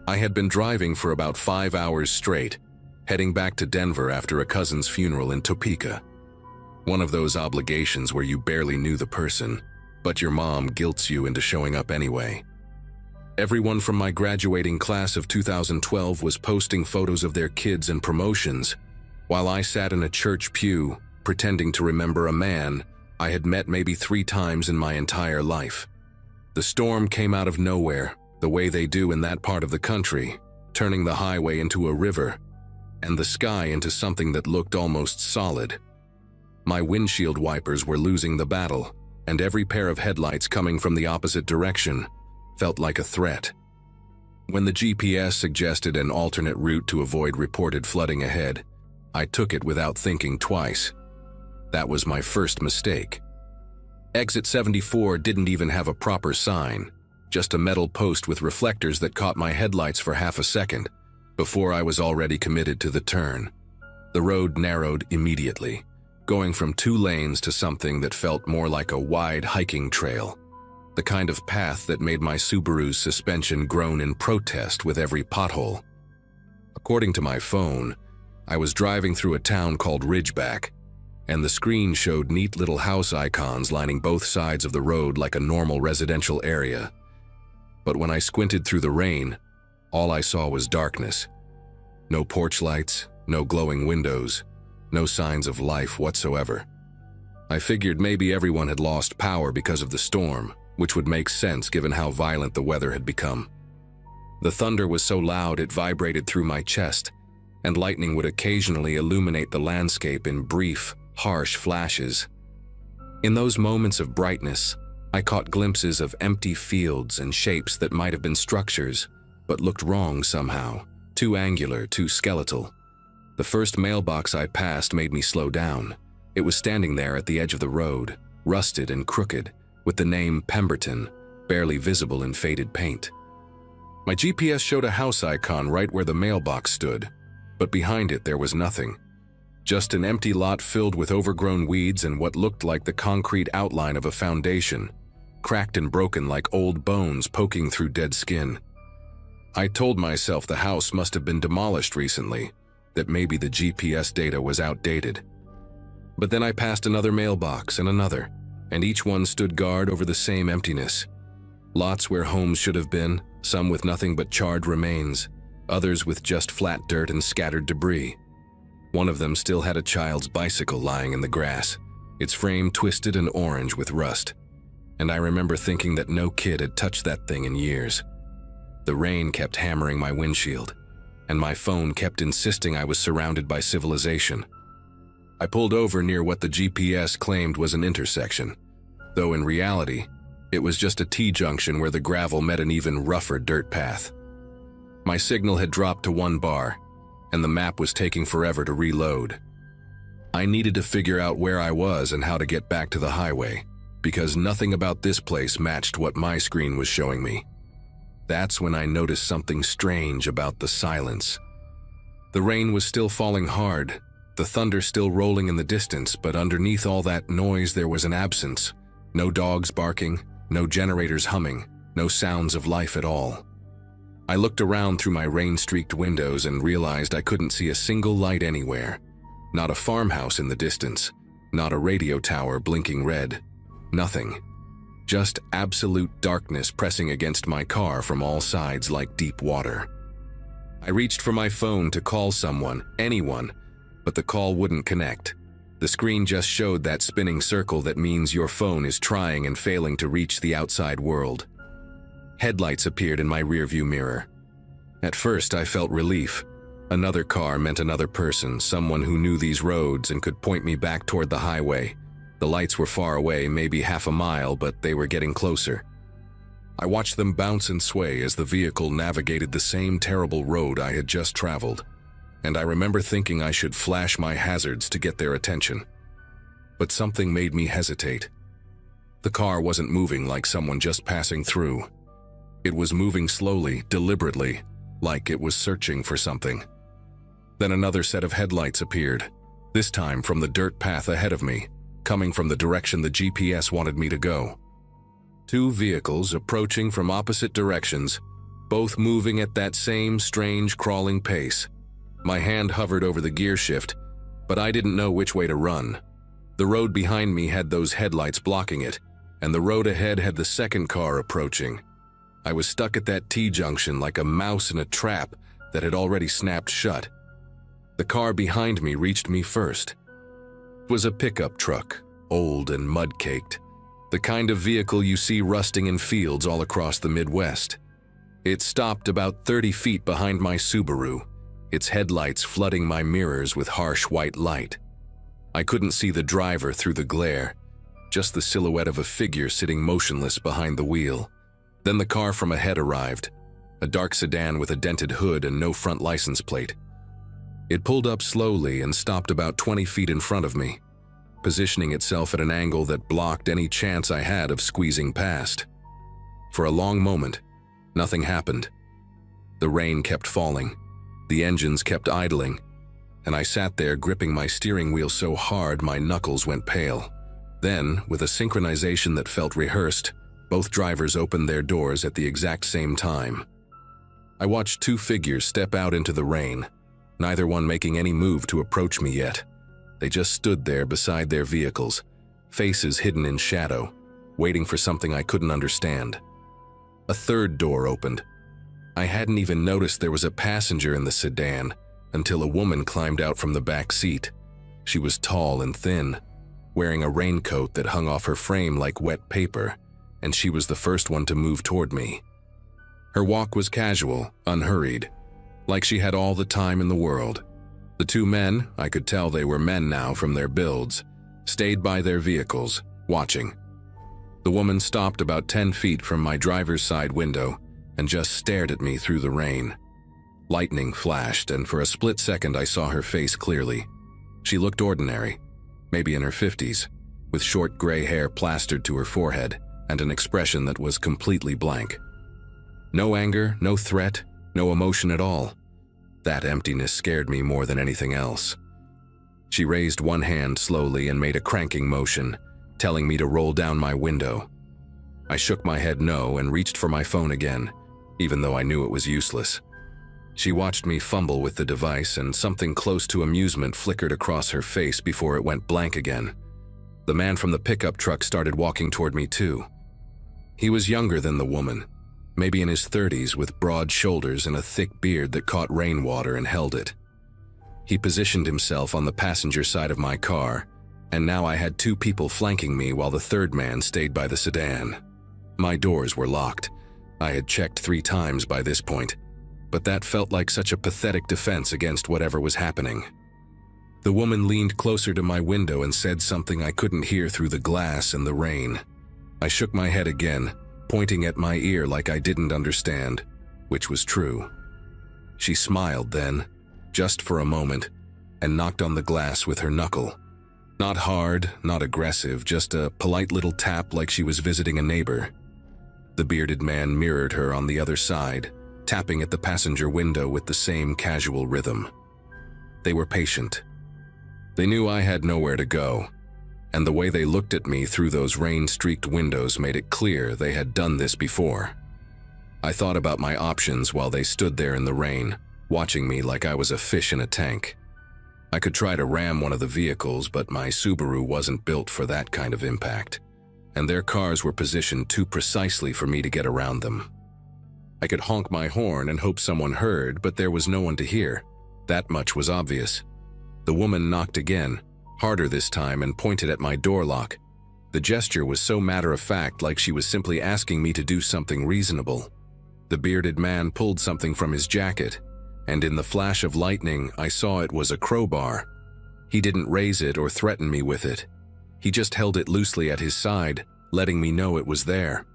I had been driving for about 5 hours straight, heading back to Denver after a cousin's funeral in Topeka. One of those obligations where you barely knew the person, but your mom guilts you into showing up anyway. Everyone from my graduating class of 2012 was posting photos of their kids and promotions, while I sat in a church pew, pretending to remember a man I had met maybe 3 times in my entire life. The storm came out of nowhere, the way they do in that part of the country, turning the highway into a river, and the sky into something that looked almost solid. My windshield wipers were losing the battle, and every pair of headlights coming from the opposite direction felt like a threat. When the GPS suggested an alternate route to avoid reported flooding ahead, I took it without thinking twice. That was my first mistake. Exit 74 didn't even have a proper sign, just a metal post with reflectors that caught my headlights for half a second, before I was already committed to the turn. The road narrowed immediately, going from 2 lanes to something that felt more like a wide hiking trail, the kind of path that made my Subaru's suspension groan in protest with every pothole. According to my phone, I was driving through a town called Ridgeback, and the screen showed neat little house icons lining both sides of the road like a normal residential area. But when I squinted through the rain, all I saw was darkness. No porch lights, no glowing windows, no signs of life whatsoever. I figured maybe everyone had lost power because of the storm, which would make sense given how violent the weather had become. The thunder was so loud it vibrated through my chest, and lightning would occasionally illuminate the landscape in brief, harsh flashes. In those moments of brightness, I caught glimpses of empty fields and shapes that might have been structures, but looked wrong somehow, too angular, too skeletal. The first mailbox I passed made me slow down. It was standing there at the edge of the road, rusted and crooked, with the name Pemberton barely visible in faded paint. My GPS showed a house icon right where the mailbox stood, but behind it there was nothing. Just an empty lot filled with overgrown weeds and what looked like the concrete outline of a foundation, cracked and broken like old bones poking through dead skin. I told myself the house must have been demolished recently, that maybe the GPS data was outdated. But then I passed another mailbox and another, and each one stood guard over the same emptiness. Lots where homes should have been, some with nothing but charred remains, others with just flat dirt and scattered debris. One of them still had a child's bicycle lying in the grass, its frame twisted and orange with rust, and I remember thinking that no kid had touched that thing in years. The rain kept hammering my windshield, and my phone kept insisting I was surrounded by civilization. I pulled over near what the GPS claimed was an intersection, though in reality, it was just a T-junction where the gravel met an even rougher dirt path. My signal had dropped to 1 bar, and the map was taking forever to reload. I needed to figure out where I was and how to get back to the highway, because nothing about this place matched what my screen was showing me. That's when I noticed something strange about the silence. The rain was still falling hard, the thunder still rolling in the distance, but underneath all that noise there was an absence. No dogs barking, no generators humming, no sounds of life at all. I looked around through my rain-streaked windows and realized I couldn't see a single light anywhere. Not a farmhouse in the distance, not a radio tower blinking red. Nothing. Just absolute darkness pressing against my car from all sides like deep water. I reached for my phone to call someone, anyone, but the call wouldn't connect. The screen just showed that spinning circle that means your phone is trying and failing to reach the outside world. Headlights appeared in my rearview mirror. At first, I felt relief. Another car meant another person, someone who knew these roads and could point me back toward the highway. The lights were far away, maybe half a mile, but they were getting closer. I watched them bounce and sway as the vehicle navigated the same terrible road I had just traveled, and I remember thinking I should flash my hazards to get their attention. But something made me hesitate. The car wasn't moving like someone just passing through. It was moving slowly, deliberately, like it was searching for something. Then another set of headlights appeared, this time from the dirt path ahead of me, coming from the direction the GPS wanted me to go. Two vehicles approaching from opposite directions, both moving at that same strange crawling pace. My hand hovered over the gear shift, but I didn't know which way to run. The road behind me had those headlights blocking it, and the road ahead had the second car approaching. I was stuck at that T-junction like a mouse in a trap that had already snapped shut. The car behind me reached me first. It was a pickup truck, old and mud-caked, the kind of vehicle you see rusting in fields all across the Midwest. It stopped about 30 feet behind my Subaru, its headlights flooding my mirrors with harsh white light. I couldn't see the driver through the glare, just the silhouette of a figure sitting motionless behind the wheel. Then the car from ahead arrived, a dark sedan with a dented hood and no front license plate. It pulled up slowly and stopped about 20 feet in front of me, positioning itself at an angle that blocked any chance I had of squeezing past. For a long moment, nothing happened. The rain kept falling, the engines kept idling, and I sat there gripping my steering wheel so hard my knuckles went pale. Then, with a synchronization that felt rehearsed, both drivers opened their doors at the exact same time. I watched two figures step out into the rain, neither one making any move to approach me yet. They just stood there beside their vehicles, faces hidden in shadow, waiting for something I couldn't understand. A third door opened. I hadn't even noticed there was a passenger in the sedan until a woman climbed out from the back seat. She was tall and thin, wearing a raincoat that hung off her frame like wet paper, and she was the first one to move toward me. Her walk was casual, unhurried, like she had all the time in the world. The two men, I could tell they were men now from their builds, stayed by their vehicles, watching. The woman stopped about 10 feet from my driver's side window and just stared at me through the rain. Lightning flashed, and for a split second I saw her face clearly. She looked ordinary, maybe in her 50s, with short gray hair plastered to her forehead and an expression that was completely blank. No anger, no threat, no emotion at all. That emptiness scared me more than anything else. She raised one hand slowly and made a cranking motion, telling me to roll down my window. I shook my head no and reached for my phone again, even though I knew it was useless. She watched me fumble with the device, and something close to amusement flickered across her face before it went blank again. The man from the pickup truck started walking toward me too. He was younger than the woman, maybe in his 30s, with broad shoulders and a thick beard that caught rainwater and held it. He positioned himself on the passenger side of my car, and now I had two people flanking me while the third man stayed by the sedan. My doors were locked. I had checked 3 times by this point, but that felt like such a pathetic defense against whatever was happening. The woman leaned closer to my window and said something I couldn't hear through the glass and the rain. I shook my head again, pointing at my ear like I didn't understand, which was true. She smiled then, just for a moment, and knocked on the glass with her knuckle. Not hard, not aggressive, just a polite little tap like she was visiting a neighbor. The bearded man mirrored her on the other side, tapping at the passenger window with the same casual rhythm. They were patient. They knew I had nowhere to go, and the way they looked at me through those rain-streaked windows made it clear they had done this before. I thought about my options while they stood there in the rain, watching me like I was a fish in a tank. I could try to ram one of the vehicles, but my Subaru wasn't built for that kind of impact, and their cars were positioned too precisely for me to get around them. I could honk my horn and hope someone heard, but there was no one to hear. That much was obvious. The woman knocked again, harder this time, and pointed at my door lock. The gesture was so matter-of-fact, like she was simply asking me to do something reasonable. The bearded man pulled something from his jacket, and in the flash of lightning, I saw it was a crowbar. He didn't raise it or threaten me with it. He just held it loosely at his side, letting me know it was there.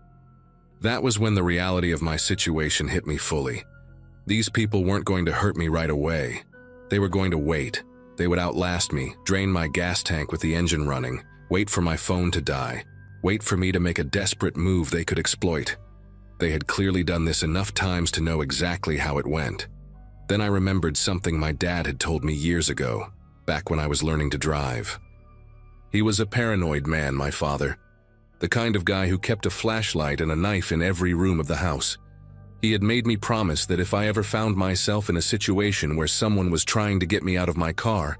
That was when the reality of my situation hit me fully. These people weren't going to hurt me right away. They were going to wait. They would outlast me, drain my gas tank with the engine running, wait for my phone to die, wait for me to make a desperate move they could exploit. They had clearly done this enough times to know exactly how it went. Then I remembered something my dad had told me years ago, back when I was learning to drive. He was a paranoid man, my father. The kind of guy who kept a flashlight and a knife in every room of the house. He had made me promise that if I ever found myself in a situation where someone was trying to get me out of my car,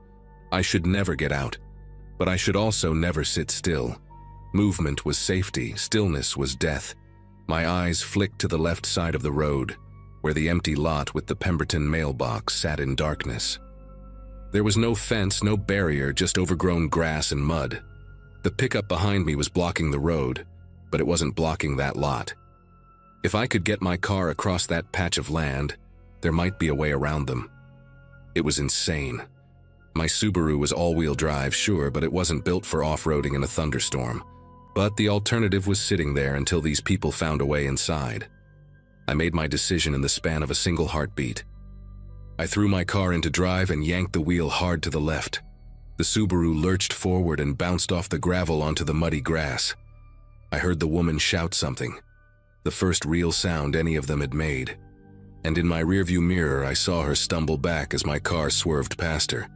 I should never get out. But I should also never sit still. Movement was safety, stillness was death. My eyes flicked to the left side of the road, where the empty lot with the Pemberton mailbox sat in darkness. There was no fence, no barrier, just overgrown grass and mud. The pickup behind me was blocking the road, but it wasn't blocking that lot. If I could get my car across that patch of land, there might be a way around them. It was insane. My Subaru was all-wheel drive, sure, but it wasn't built for off-roading in a thunderstorm. But the alternative was sitting there until these people found a way inside. I made my decision in the span of a single heartbeat. I threw my car into drive and yanked the wheel hard to the left. The Subaru lurched forward and bounced off the gravel onto the muddy grass. I heard the woman shout something, the first real sound any of them had made. And in my rearview mirror, I saw her stumble back as my car swerved past her.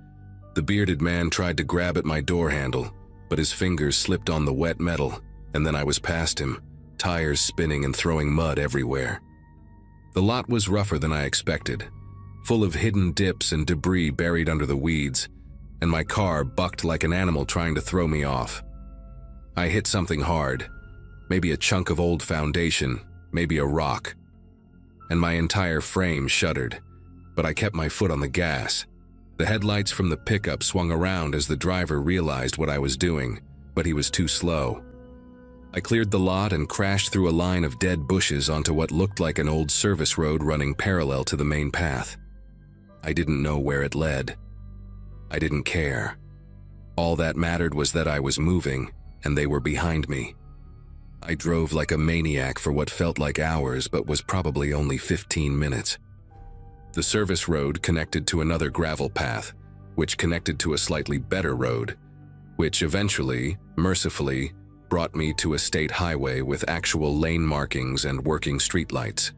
The bearded man tried to grab at my door handle, but his fingers slipped on the wet metal, and then I was past him, tires spinning and throwing mud everywhere. The lot was rougher than I expected, full of hidden dips and debris buried under the weeds, and my car bucked like an animal trying to throw me off. I hit something hard, maybe a chunk of old foundation, maybe a rock, and my entire frame shuddered, but I kept my foot on the gas. The headlights from the pickup swung around as the driver realized what I was doing, but he was too slow. I cleared the lot and crashed through a line of dead bushes onto what looked like an old service road running parallel to the main path. I didn't know where it led. I didn't care. All that mattered was that I was moving, and they were behind me. I drove like a maniac for what felt like hours, but was probably only 15 minutes. The service road connected to another gravel path, which connected to a slightly better road, which eventually, mercifully, brought me to a state highway with actual lane markings and working streetlights.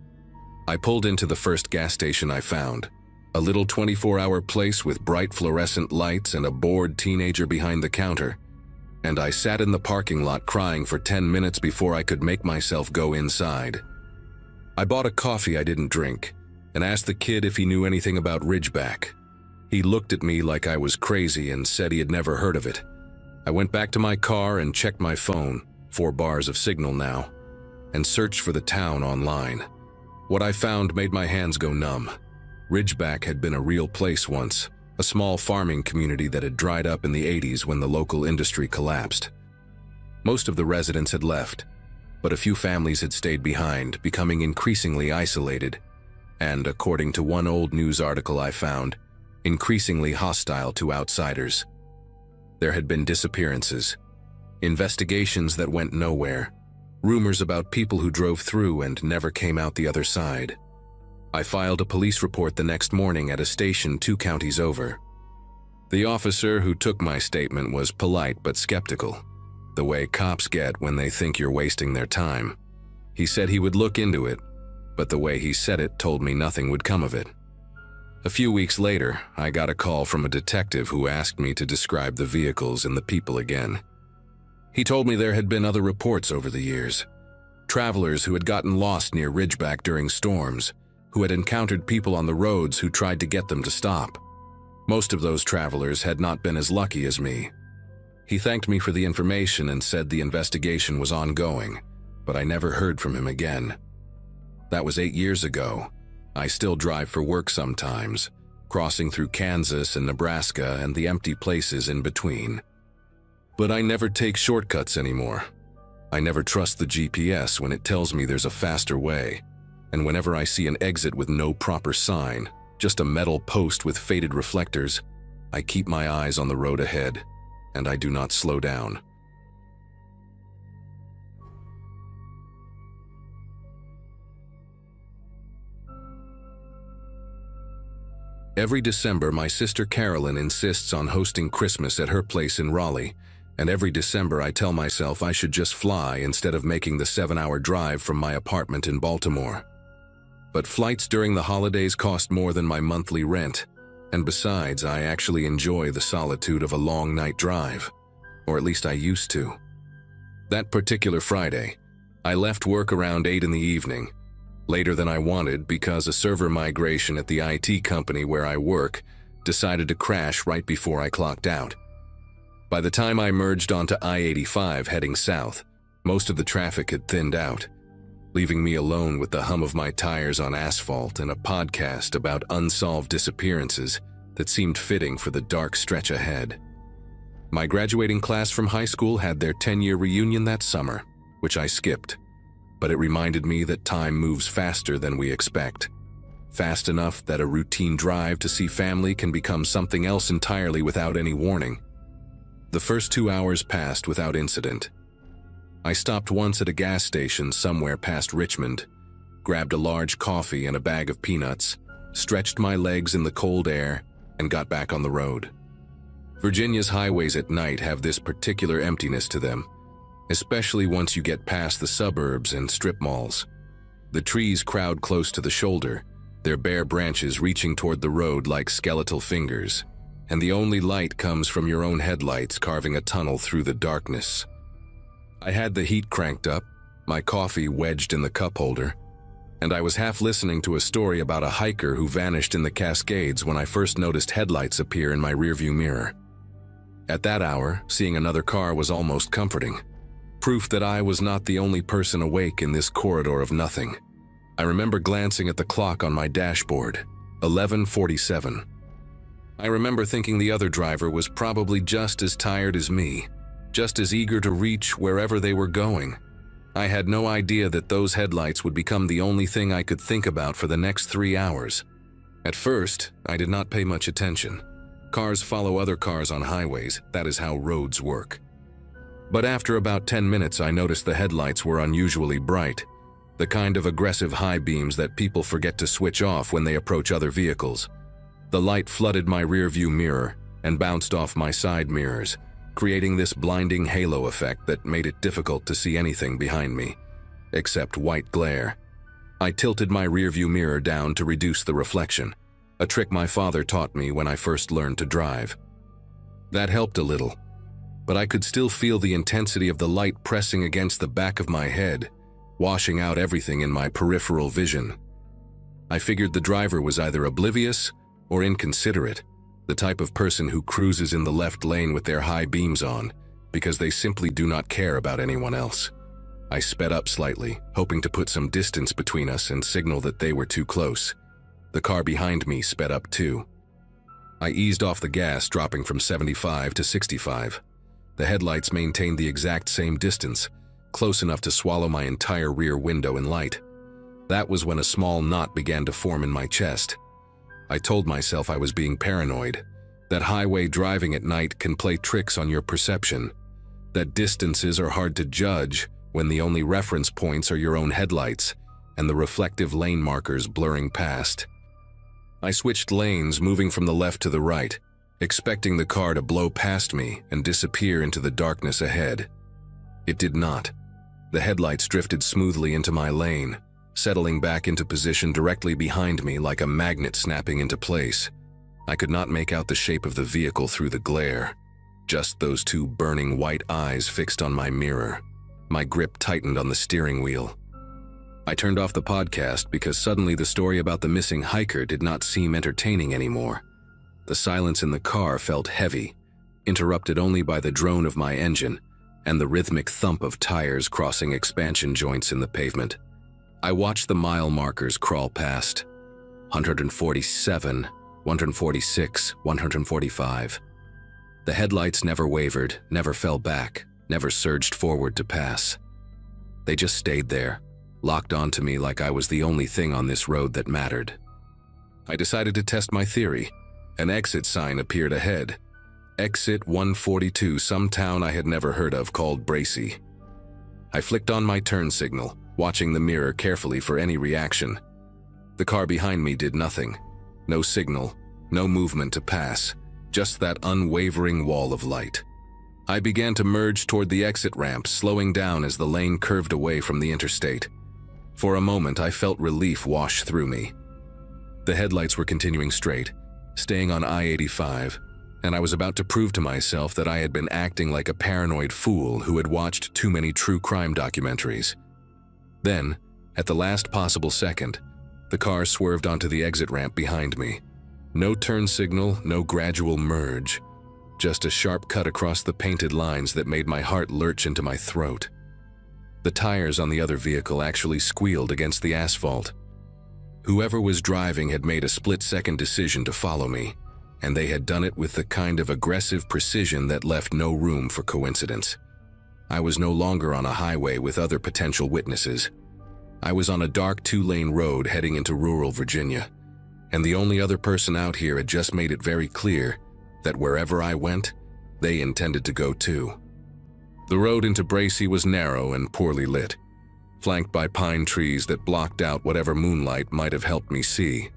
I pulled into the first gas station I found, a little 24-hour place with bright fluorescent lights and a bored teenager behind the counter, and I sat in the parking lot crying for 10 minutes before I could make myself go inside. I bought a coffee I didn't drink, and asked the kid if he knew anything about Ridgeback. He looked at me like I was crazy and said he had never heard of it. I went back to my car and checked my phone, 4 bars of signal now, and searched for the town online. What I found made my hands go numb. Ridgeback had been a real place once, a small farming community that had dried up in the 80s when the local industry collapsed. Most of the residents had left, but a few families had stayed behind, becoming increasingly isolated, and, according to one old news article I found, increasingly hostile to outsiders. There had been disappearances, investigations that went nowhere, rumors about people who drove through and never came out the other side. I filed a police report the next morning at a station 2 counties over. The officer who took my statement was polite but skeptical, the way cops get when they think you're wasting their time. He said he would look into it, but the way he said it told me nothing would come of it. A few weeks later, I got a call from a detective who asked me to describe the vehicles and the people again. He told me there had been other reports over the years. Travelers who had gotten lost near Ridgeback during storms, who had encountered people on the roads who tried to get them to stop. Most of those travelers had not been as lucky as me. He thanked me for the information and said the investigation was ongoing, but I never heard from him again. That was 8 years ago. I still drive for work sometimes, crossing through Kansas and Nebraska and the empty places in between. But I never take shortcuts anymore. I never trust the GPS when it tells me there's a faster way, and whenever I see an exit with no proper sign, just a metal post with faded reflectors, I keep my eyes on the road ahead, and I do not slow down. Every December, my sister Carolyn insists on hosting Christmas at her place in Raleigh, and every December I tell myself I should just fly instead of making the 7-hour drive from my apartment in Baltimore. But flights during the holidays cost more than my monthly rent, and besides, I actually enjoy the solitude of a long night drive, or at least I used to. That particular Friday, I left work around 8 in the evening, later than I wanted because a server migration at the IT company where I work decided to crash right before I clocked out. By the time I merged onto I-85 heading south, most of the traffic had thinned out, leaving me alone with the hum of my tires on asphalt and a podcast about unsolved disappearances that seemed fitting for the dark stretch ahead. My graduating class from high school had their 10-year reunion that summer, which I skipped, but it reminded me that time moves faster than we expect. Fast enough that a routine drive to see family can become something else entirely without any warning. The first 2 hours passed without incident. I stopped once at a gas station somewhere past Richmond, grabbed a large coffee and a bag of peanuts, stretched my legs in the cold air, and got back on the road. Virginia's highways at night have this particular emptiness to them, especially once you get past the suburbs and strip malls. The trees crowd close to the shoulder, their bare branches reaching toward the road like skeletal fingers, and the only light comes from your own headlights carving a tunnel through the darkness. I had the heat cranked up, my coffee wedged in the cup holder, and I was half listening to a story about a hiker who vanished in the Cascades when I first noticed headlights appear in my rearview mirror. At that hour, seeing another car was almost comforting. Proof that I was not the only person awake in this corridor of nothing. I remember glancing at the clock on my dashboard, 11:47. I remember thinking the other driver was probably just as tired as me, just as eager to reach wherever they were going. I had no idea that those headlights would become the only thing I could think about for the next 3 hours. At first, I did not pay much attention. Cars follow other cars on highways, that is how roads work. But after about 10 minutes, I noticed the headlights were unusually bright, the kind of aggressive high beams that people forget to switch off when they approach other vehicles. The light flooded my rearview mirror and bounced off my side mirrors, creating this blinding halo effect that made it difficult to see anything behind me, except white glare. I tilted my rearview mirror down to reduce the reflection, a trick my father taught me when I first learned to drive. That helped a little, but I could still feel the intensity of the light pressing against the back of my head, washing out everything in my peripheral vision. I figured the driver was either oblivious or inconsiderate, the type of person who cruises in the left lane with their high beams on, because they simply do not care about anyone else. I sped up slightly, hoping to put some distance between us and signal that they were too close. The car behind me sped up too. I eased off the gas, dropping from 75 to 65. The headlights maintained the exact same distance, close enough to swallow my entire rear window in light. That was when a small knot began to form in my chest. I told myself I was being paranoid, that highway driving at night can play tricks on your perception, that distances are hard to judge when the only reference points are your own headlights and the reflective lane markers blurring past. I switched lanes, moving from the left to the right, expecting the car to blow past me and disappear into the darkness ahead. It did not. The headlights drifted smoothly into my lane, settling back into position directly behind me like a magnet snapping into place. I could not make out the shape of the vehicle through the glare, just those two burning white eyes fixed on my mirror. My grip tightened on the steering wheel, I turned off the podcast because suddenly the story about the missing hiker did not seem entertaining anymore. The silence in the car felt heavy, interrupted only by the drone of my engine and the rhythmic thump of tires crossing expansion joints in the pavement. I watched the mile markers crawl past. 147, 146, 145. The headlights never wavered, never fell back, never surged forward to pass. They just stayed there, locked onto me like I was the only thing on this road that mattered. I decided to test my theory. An exit sign appeared ahead. Exit 142, some town I had never heard of called Bracy. I flicked on my turn signal, watching the mirror carefully for any reaction. The car behind me did nothing. No signal, no movement to pass, just that unwavering wall of light. I began to merge toward the exit ramp, slowing down as the lane curved away from the interstate. For a moment, I felt relief wash through me. The headlights were continuing straight, staying on I-85, and I was about to prove to myself that I had been acting like a paranoid fool who had watched too many true crime documentaries. Then, at the last possible second, the car swerved onto the exit ramp behind me. No turn signal, no gradual merge, just a sharp cut across the painted lines that made my heart lurch into my throat. The tires on the other vehicle actually squealed against the asphalt. Whoever was driving had made a split-second decision to follow me, and they had done it with the kind of aggressive precision that left no room for coincidence. I was no longer on a highway with other potential witnesses. I was on a dark two-lane road heading into rural Virginia, and the only other person out here had just made it very clear that wherever I went, they intended to go too. The road into Bracy was narrow and poorly lit, flanked by pine trees that blocked out whatever moonlight might have helped me see.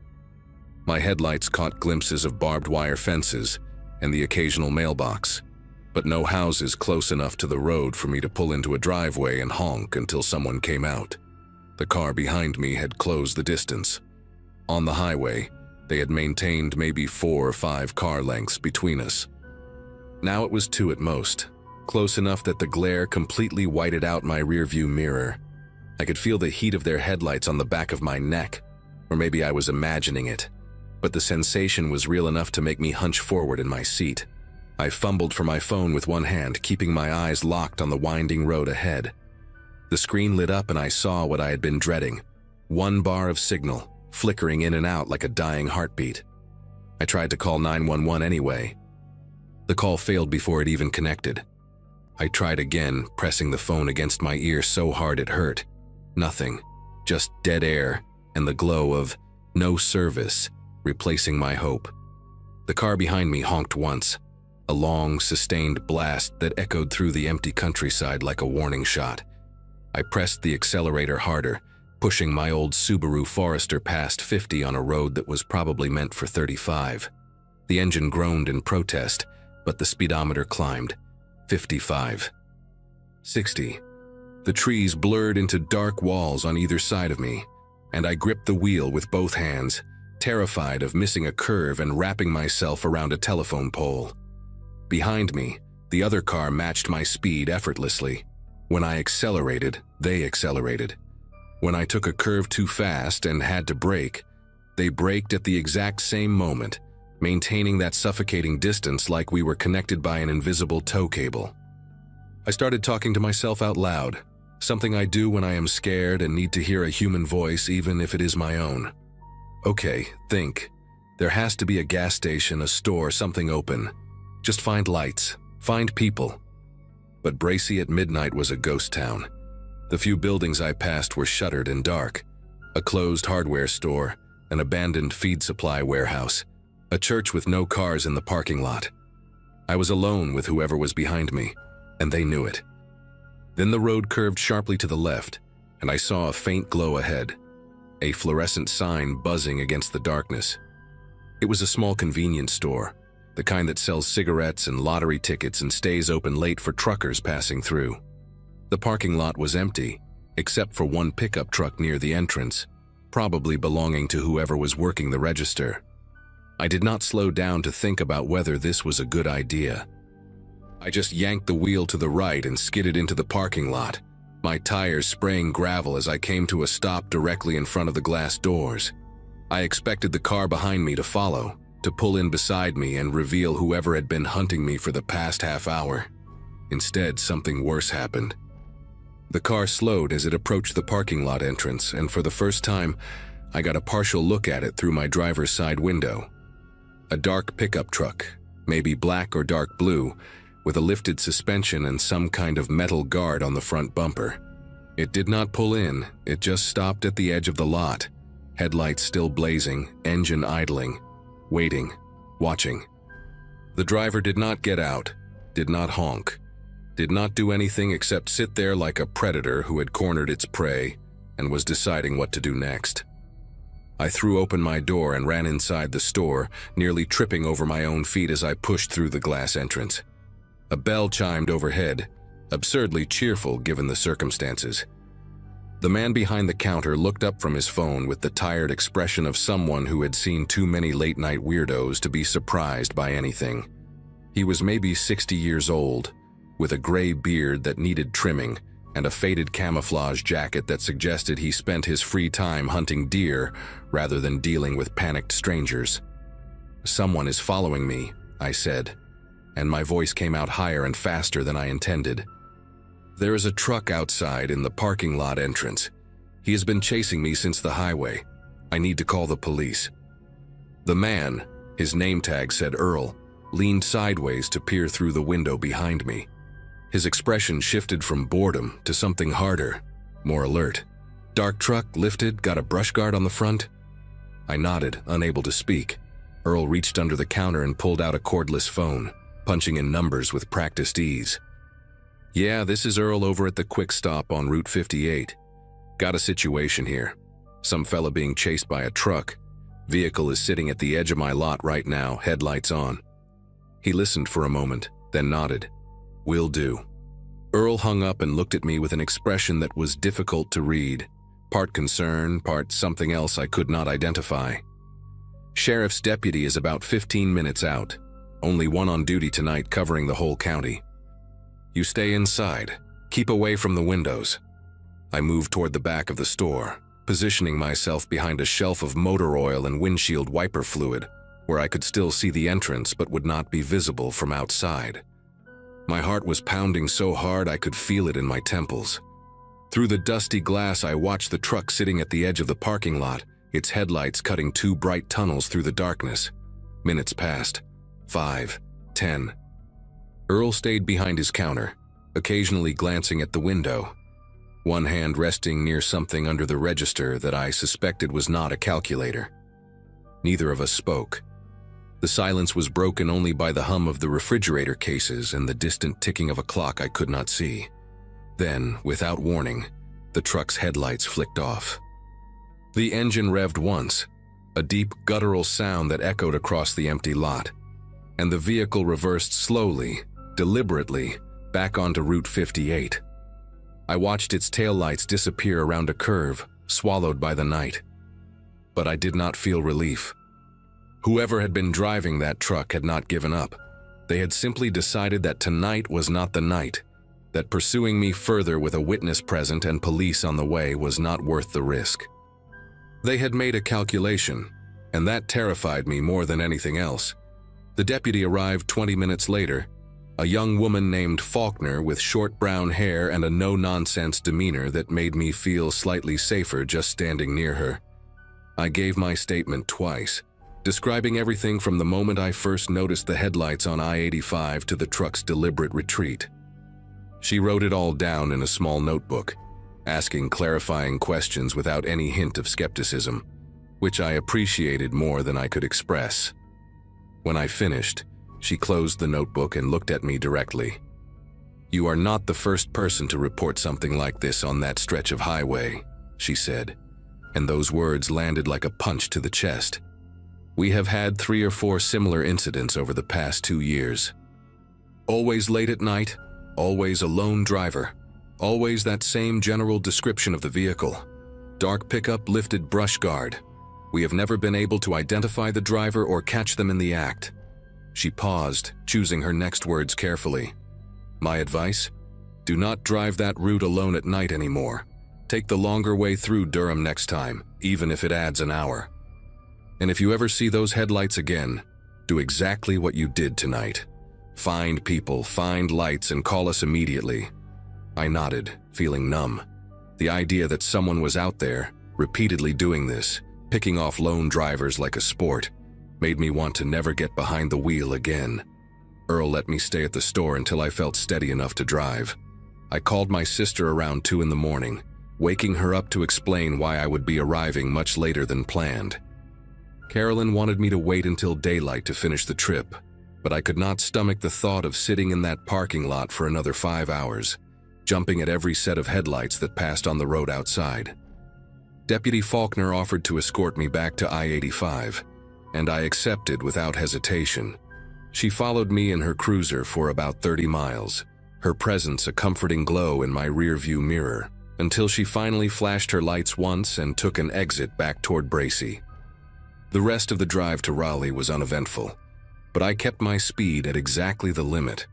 My headlights caught glimpses of barbed wire fences and the occasional mailbox, but no houses close enough to the road for me to pull into a driveway and honk until someone came out. The car behind me had closed the distance. On the highway, they had maintained maybe 4 or 5 car lengths between us. Now it was 2 at most, close enough that the glare completely whited out my rearview mirror. I could feel the heat of their headlights on the back of my neck, or maybe I was imagining it, but the sensation was real enough to make me hunch forward in my seat. I fumbled for my phone with one hand, keeping my eyes locked on the winding road ahead. The screen lit up and I saw what I had been dreading. 1 bar of signal, flickering in and out like a dying heartbeat. I tried to call 911 anyway. The call failed before it even connected. I tried again, pressing the phone against my ear so hard it hurt. Nothing, just dead air and the glow of no service replacing my hope. The car behind me honked once, a long, sustained blast that echoed through the empty countryside like a warning shot. I pressed the accelerator harder, pushing my old Subaru Forester past 50 on a road that was probably meant for 35. The engine groaned in protest, but the speedometer climbed. 55. 60. The trees blurred into dark walls on either side of me, and I gripped the wheel with both hands, terrified of missing a curve and wrapping myself around a telephone pole. Behind me, the other car matched my speed effortlessly. When I accelerated, they accelerated. When I took a curve too fast and had to brake, they braked at the exact same moment, maintaining that suffocating distance like we were connected by an invisible tow cable. I started talking to myself out loud, something I do when I am scared and need to hear a human voice even if it is my own. Okay, think. There has to be a gas station, a store, something open. Just find lights, find people. But Bracy at midnight was a ghost town. The few buildings I passed were shuttered and dark. A closed hardware store, an abandoned feed supply warehouse, a church with no cars in the parking lot. I was alone with whoever was behind me, and they knew it. Then the road curved sharply to the left, and I saw a faint glow ahead, a fluorescent sign buzzing against the darkness. It was a small convenience store, the kind that sells cigarettes and lottery tickets and stays open late for truckers passing through. The parking lot was empty, except for one pickup truck near the entrance, probably belonging to whoever was working the register. I did not slow down to think about whether this was a good idea. I just yanked the wheel to the right and skidded into the parking lot, my tires spraying gravel as I came to a stop directly in front of the glass doors. I expected the car behind me to follow, to pull in beside me and reveal whoever had been hunting me for the past half hour. Instead, something worse happened. The car slowed as it approached the parking lot entrance, and for the first time, I got a partial look at it through my driver's side window. A dark pickup truck, maybe black or dark blue, with a lifted suspension and some kind of metal guard on the front bumper. It did not pull in, it just stopped at the edge of the lot, headlights still blazing, engine idling, waiting, watching. The driver did not get out, did not honk, did not do anything except sit there like a predator who had cornered its prey and was deciding what to do next. I threw open my door and ran inside the store, nearly tripping over my own feet as I pushed through the glass entrance. A bell chimed overhead, absurdly cheerful given the circumstances. The man behind the counter looked up from his phone with the tired expression of someone who had seen too many late-night weirdos to be surprised by anything. He was maybe 60 years old, with a gray beard that needed trimming and a faded camouflage jacket that suggested he spent his free time hunting deer rather than dealing with panicked strangers. "Someone is following me," I said, and my voice came out higher and faster than I intended. "There is a truck outside in the parking lot entrance. He has been chasing me since the highway. I need to call the police." The man, his name tag said Earl, leaned sideways to peer through the window behind me. His expression shifted from boredom to something harder, more alert. "Dark truck, lifted, got a brush guard on the front?" I nodded, unable to speak. Earl reached under the counter and pulled out a cordless phone, punching in numbers with practiced ease. "Yeah, this is Earl over at the Quick Stop on Route 58. Got a situation here. Some fella being chased by a truck. Vehicle is sitting at the edge of my lot right now, headlights on." He listened for a moment, then nodded. "Will do." Earl hung up and looked at me with an expression that was difficult to read, part concern, part something else I could not identify. "Sheriff's deputy is about 15 minutes out. Only one on duty tonight covering the whole county. You stay inside. Keep away from the windows." I moved toward the back of the store, positioning myself behind a shelf of motor oil and windshield wiper fluid, where I could still see the entrance but would not be visible from outside. My heart was pounding so hard I could feel it in my temples. Through the dusty glass, I watched the truck sitting at the edge of the parking lot, its headlights cutting two bright tunnels through the darkness. Minutes passed. 5, 10. Earl stayed behind his counter, occasionally glancing at the window, one hand resting near something under the register that I suspected was not a calculator. Neither of us spoke. The silence was broken only by the hum of the refrigerator cases and the distant ticking of a clock I could not see. Then, without warning, the truck's headlights flicked off. The engine revved once, a deep guttural sound that echoed across the empty lot, and the vehicle reversed slowly, deliberately, back onto Route 58. I watched its taillights disappear around a curve, swallowed by the night. But I did not feel relief. Whoever had been driving that truck had not given up. They had simply decided that tonight was not the night, that pursuing me further with a witness present and police on the way was not worth the risk. They had made a calculation, and that terrified me more than anything else. The deputy arrived 20 minutes later, a young woman named Faulkner with short brown hair and a no-nonsense demeanor that made me feel slightly safer just standing near her. I gave my statement twice, describing everything from the moment I first noticed the headlights on I-85 to the truck's deliberate retreat. She wrote it all down in a small notebook, asking clarifying questions without any hint of skepticism, which I appreciated more than I could express. When I finished, she closed the notebook and looked at me directly. "You are not the first person to report something like this on that stretch of highway," she said, and those words landed like a punch to the chest. "We have had 3 or 4 similar incidents over the past 2 years. Always late at night, always a lone driver, always that same general description of the vehicle. Dark pickup, lifted brush guard. We have never been able to identify the driver or catch them in the act." She paused, choosing her next words carefully. "My advice? Do not drive that route alone at night anymore. Take the longer way through Durham next time, even if it adds an hour. And if you ever see those headlights again, do exactly what you did tonight. Find people, find lights, and call us immediately." I nodded, feeling numb. The idea that someone was out there, repeatedly doing this, picking off lone drivers like a sport, made me want to never get behind the wheel again. Earl let me stay at the store until I felt steady enough to drive. I called my sister around 2 in the morning, waking her up to explain why I would be arriving much later than planned. Carolyn wanted me to wait until daylight to finish the trip, but I could not stomach the thought of sitting in that parking lot for another 5 hours, jumping at every set of headlights that passed on the road outside. Deputy Faulkner offered to escort me back to I-85, and I accepted without hesitation. She followed me in her cruiser for about 30 miles, her presence a comforting glow in my rearview mirror, until she finally flashed her lights once and took an exit back toward Bracy. The rest of the drive to Raleigh was uneventful, but I kept my speed at exactly the limit,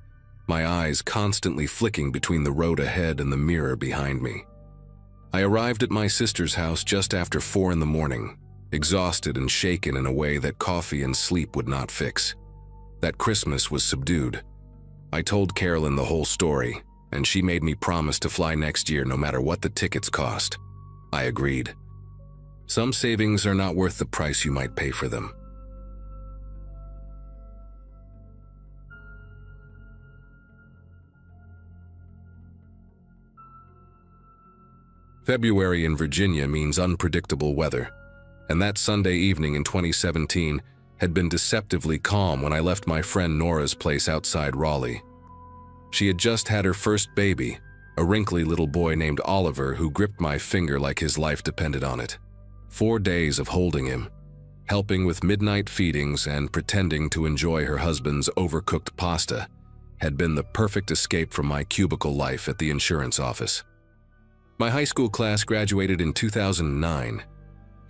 my eyes constantly flicking between the road ahead and the mirror behind me. I arrived at my sister's house just after 4 in the morning, exhausted and shaken in a way that coffee and sleep would not fix. That Christmas was subdued. I told Carolyn the whole story, and she made me promise to fly next year no matter what the tickets cost. I agreed. Some savings are not worth the price you might pay for them. February in Virginia means unpredictable weather, and that Sunday evening in 2017 had been deceptively calm when I left my friend Nora's place outside Raleigh. She had just had her first baby, a wrinkly little boy named Oliver who gripped my finger like his life depended on it. 4 days of holding him, helping with midnight feedings and pretending to enjoy her husband's overcooked pasta, had been the perfect escape from my cubicle life at the insurance office. My high school class graduated in 2009,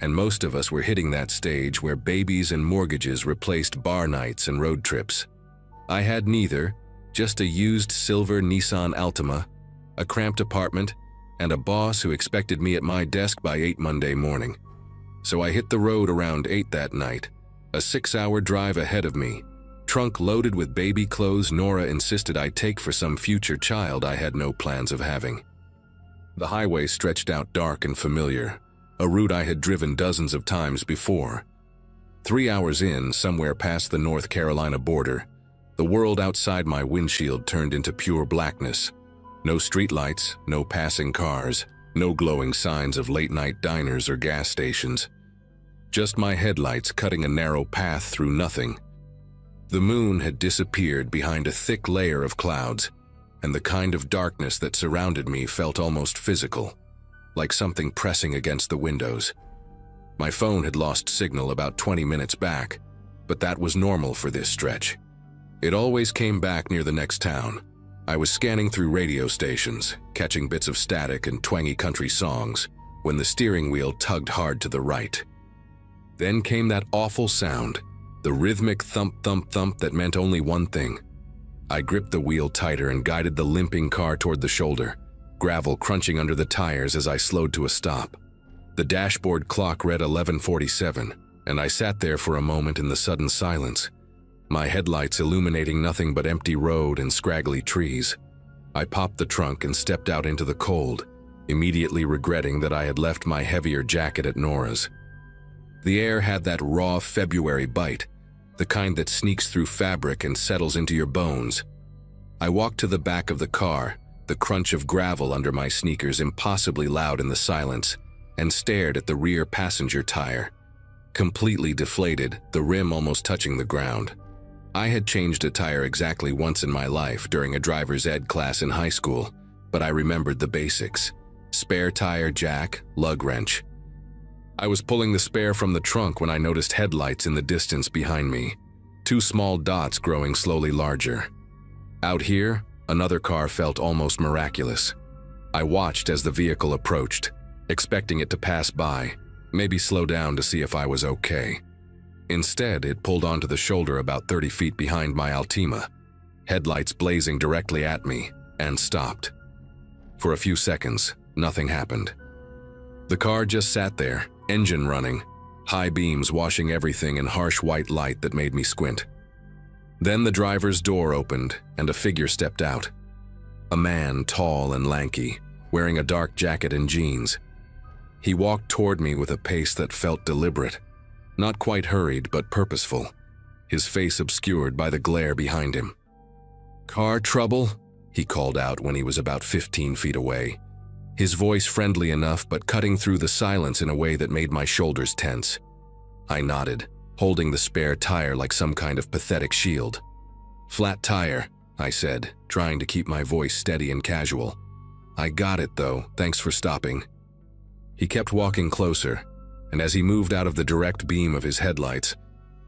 and most of us were hitting that stage where babies and mortgages replaced bar nights and road trips. I had neither, just a used silver Nissan Altima, a cramped apartment, and a boss who expected me at my desk by 8 Monday morning. So I hit the road around 8 that night, a 6-hour drive ahead of me, trunk loaded with baby clothes Nora insisted I take for some future child I had no plans of having. The highway stretched out dark and familiar, a route I had driven dozens of times before. 3 hours in, somewhere past the North Carolina border, the world outside my windshield turned into pure blackness. No streetlights, no passing cars, no glowing signs of late-night diners or gas stations. Just my headlights cutting a narrow path through nothing. The moon had disappeared behind a thick layer of clouds, and the kind of darkness that surrounded me felt almost physical, like something pressing against the windows. My phone had lost signal about 20 minutes back, but that was normal for this stretch. It always came back near the next town. I was scanning through radio stations, catching bits of static and twangy country songs, when the steering wheel tugged hard to the right. Then came that awful sound, the rhythmic thump-thump-thump that meant only one thing. I gripped the wheel tighter and guided the limping car toward the shoulder, gravel crunching under the tires as I slowed to a stop. The dashboard clock read 11:47, and I sat there for a moment in the sudden silence, my headlights illuminating nothing but empty road and scraggly trees. I popped the trunk and stepped out into the cold, immediately regretting that I had left my heavier jacket at Nora's. The air had that raw February bite, the kind that sneaks through fabric and settles into your bones. I walked to the back of the car, the crunch of gravel under my sneakers impossibly loud in the silence, and stared at the rear passenger tire. Completely deflated, the rim almost touching the ground. I had changed a tire exactly once in my life during a driver's ed class in high school, but I remembered the basics. Spare tire jack, lug wrench. I was pulling the spare from the trunk when I noticed headlights in the distance behind me, 2 small dots growing slowly larger. Out here, another car felt almost miraculous. I watched as the vehicle approached, expecting it to pass by, maybe slow down to see if I was okay. Instead, it pulled onto the shoulder about 30 feet behind my Altima, headlights blazing directly at me, and stopped. For a few seconds, nothing happened. The car just sat there, engine running, high beams washing everything in harsh white light that made me squint. Then the driver's door opened and a figure stepped out. A man, tall and lanky, wearing a dark jacket and jeans. He walked toward me with a pace that felt deliberate, not quite hurried but purposeful, his face obscured by the glare behind him. "Car trouble?" he called out when he was about 15 feet away, his voice friendly enough but cutting through the silence in a way that made my shoulders tense. I nodded, holding the spare tire like some kind of pathetic shield. "Flat tire," I said, trying to keep my voice steady and casual. "I got it though, thanks for stopping." He kept walking closer, and as he moved out of the direct beam of his headlights,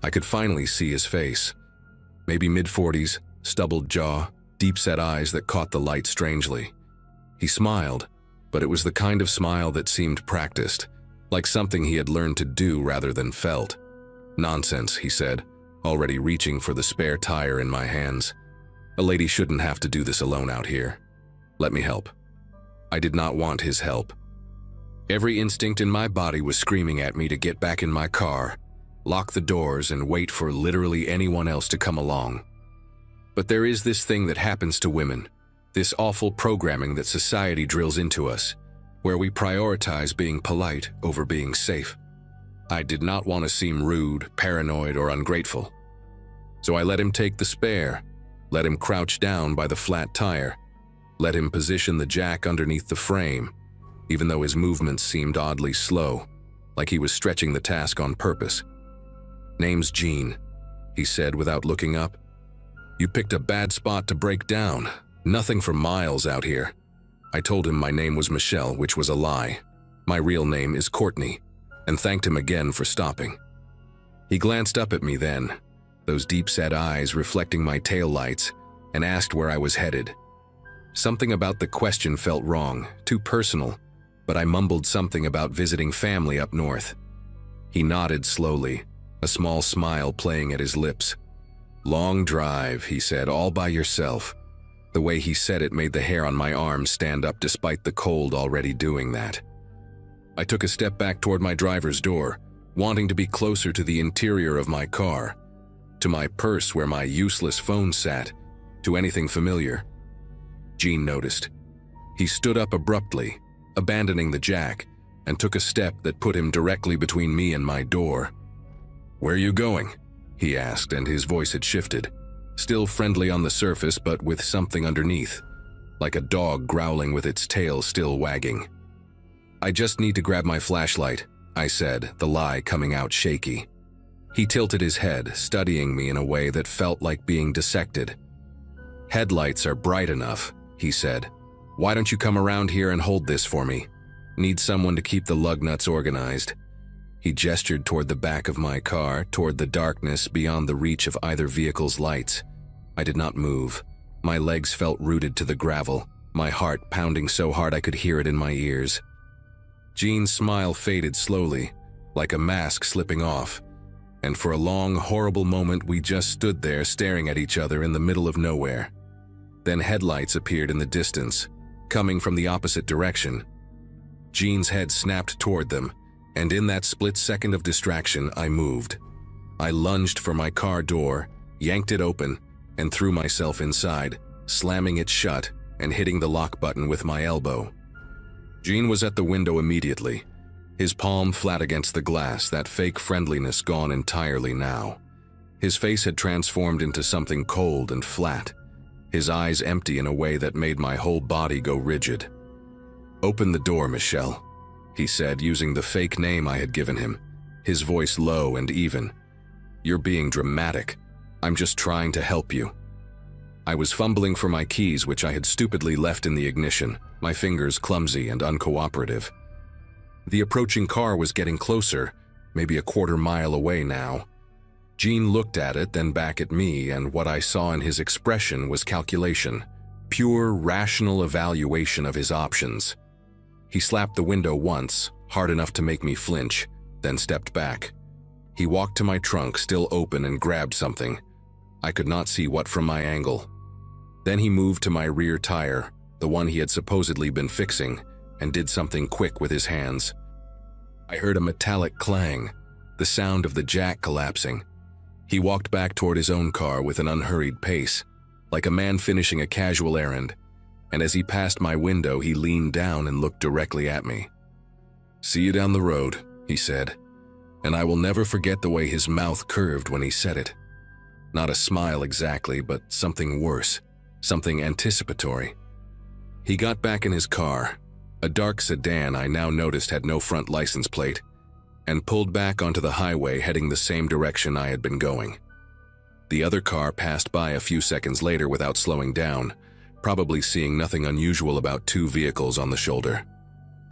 I could finally see his face. Maybe mid-40s, stubbled jaw, deep-set eyes that caught the light strangely. He smiled, but it was the kind of smile that seemed practiced, like something he had learned to do rather than felt. "Nonsense," he said, already reaching for the spare tire in my hands. "A lady shouldn't have to do this alone out here. Let me help." I did not want his help. Every instinct in my body was screaming at me to get back in my car, lock the doors, and wait for literally anyone else to come along. But there is this thing that happens to women, this awful programming that society drills into us, where we prioritize being polite over being safe. I did not want to seem rude, paranoid, or ungrateful. So I let him take the spare, let him crouch down by the flat tire, let him position the jack underneath the frame, even though his movements seemed oddly slow, like he was stretching the task on purpose. "Name's Gene," he said without looking up. "You picked a bad spot to break down. Nothing for miles out here." I told him my name was Michelle, which was a lie. My real name is Courtney, and thanked him again for stopping. He glanced up at me then, those deep-set eyes reflecting my taillights, and asked where I was headed. Something about the question felt wrong, too personal, but I mumbled something about visiting family up north. He nodded slowly, a small smile playing at his lips. "Long drive," he said, "all by yourself." The way he said it made the hair on my arm stand up despite the cold already doing that. I took a step back toward my driver's door, wanting to be closer to the interior of my car, to my purse where my useless phone sat, to anything familiar. Gene noticed. He stood up abruptly, abandoning the jack, and took a step that put him directly between me and my door. "Where are you going?" he asked, and his voice had shifted, still friendly on the surface but with something underneath, like a dog growling with its tail still wagging. "I just need to grab my flashlight," I said, the lie coming out shaky. He tilted his head, studying me in a way that felt like being dissected. "Headlights are bright enough," he said. "Why don't you come around here and hold this for me? Need someone to keep the lug nuts organized." He gestured toward the back of my car, toward the darkness beyond the reach of either vehicle's lights. I did not move. My legs felt rooted to the gravel, my heart pounding so hard I could hear it in my ears. Gene's smile faded slowly, like a mask slipping off, and for a long, horrible moment we just stood there staring at each other in the middle of nowhere. Then headlights appeared in the distance, coming from the opposite direction. Gene's head snapped toward them, and in that split second of distraction, I moved. I lunged for my car door, yanked it open, and threw myself inside, slamming it shut and hitting the lock button with my elbow. Gene was at the window immediately, his palm flat against the glass, that fake friendliness gone entirely now. His face had transformed into something cold and flat, his eyes empty in a way that made my whole body go rigid. "Open the door, Michelle," he said, using the fake name I had given him, his voice low and even. "You're being dramatic. I'm just trying to help you." I was fumbling for my keys, which I had stupidly left in the ignition, my fingers clumsy and uncooperative. The approaching car was getting closer, maybe a quarter mile away now. Gene looked at it, then back at me, and what I saw in his expression was calculation, pure, rational evaluation of his options. He slapped the window once, hard enough to make me flinch, then stepped back. He walked to my trunk, still open, and grabbed something. I could not see what from my angle. Then he moved to my rear tire, the one he had supposedly been fixing, and did something quick with his hands. I heard a metallic clang, the sound of the jack collapsing. He walked back toward his own car with an unhurried pace, like a man finishing a casual errand, and as he passed my window, he leaned down and looked directly at me. "See you down the road," he said, and I will never forget the way his mouth curved when he said it. Not a smile exactly, but something worse, something anticipatory. He got back in his car, a dark sedan I now noticed had no front license plate, and pulled back onto the highway heading the same direction I had been going. The other car passed by a few seconds later without slowing down, probably seeing nothing unusual about two vehicles on the shoulder.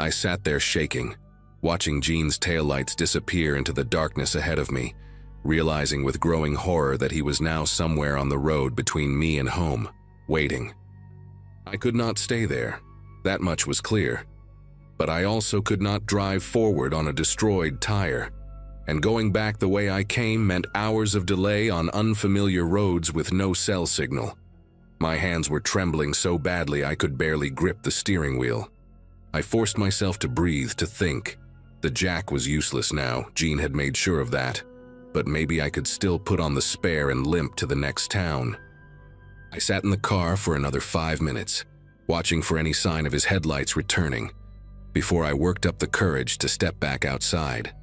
I sat there shaking, watching Gene's taillights disappear into the darkness ahead of me, realizing with growing horror that he was now somewhere on the road between me and home, waiting. I could not stay there, that much was clear. But I also could not drive forward on a destroyed tire, and going back the way I came meant hours of delay on unfamiliar roads with no cell signal. My hands were trembling so badly I could barely grip the steering wheel. I forced myself to breathe, to think. The jack was useless now, Gene had made sure of that, but maybe I could still put on the spare and limp to the next town. I sat in the car for another 5 minutes, watching for any sign of his headlights returning, before I worked up the courage to step back outside.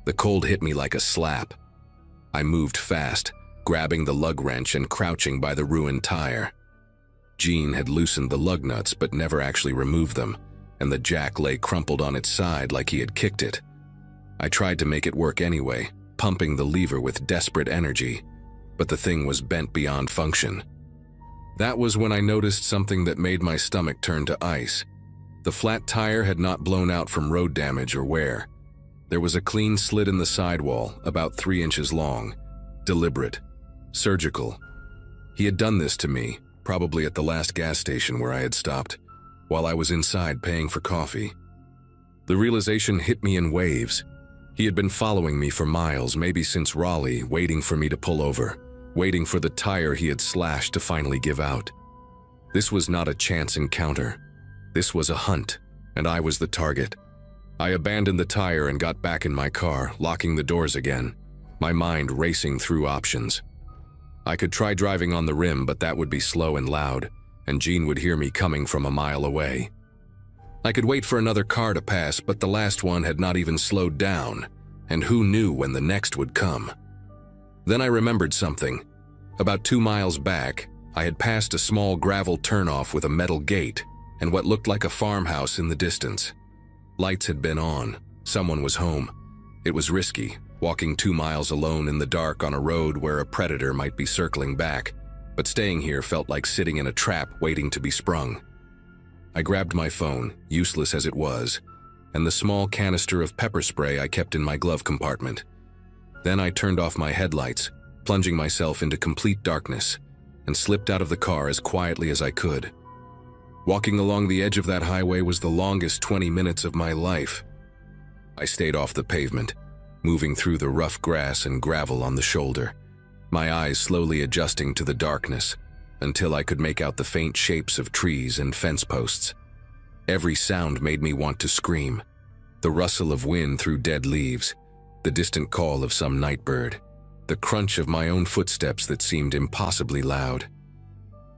The cold hit me like a slap. I moved fast, grabbing the lug wrench and crouching by the ruined tire. Gene had loosened the lug nuts but never actually removed them, and the jack lay crumpled on its side like he had kicked it. I tried to make it work anyway, pumping the lever with desperate energy, but the thing was bent beyond function. That was when I noticed something that made my stomach turn to ice. The flat tire had not blown out from road damage or wear. There was a clean slit in the sidewall, about 3 inches long. Deliberate. Surgical. He had done this to me, probably at the last gas station where I had stopped, while I was inside paying for coffee. The realization hit me in waves. He had been following me for miles, maybe since Raleigh, waiting for me to pull over, waiting for the tire he had slashed to finally give out. This was not a chance encounter. This was a hunt, and I was the target. I abandoned the tire and got back in my car, locking the doors again, my mind racing through options. I could try driving on the rim, but that would be slow and loud, and Gene would hear me coming from a mile away. I could wait for another car to pass, but the last one had not even slowed down, and who knew when the next would come. Then I remembered something. About 2 miles back, I had passed a small gravel turnoff with a metal gate and what looked like a farmhouse in the distance. Lights had been on. Someone was home. It was risky, walking 2 miles alone in the dark on a road where a predator might be circling back, but staying here felt like sitting in a trap waiting to be sprung. I grabbed my phone, useless as it was, and the small canister of pepper spray I kept in my glove compartment. Then I turned off my headlights, plunging myself into complete darkness, and slipped out of the car as quietly as I could. Walking along the edge of that highway was the longest 20 minutes of my life. I stayed off the pavement, moving through the rough grass and gravel on the shoulder, my eyes slowly adjusting to the darkness until I could make out the faint shapes of trees and fence posts. Every sound made me want to scream. The rustle of wind through dead leaves, the distant call of some night bird, the crunch of my own footsteps that seemed impossibly loud.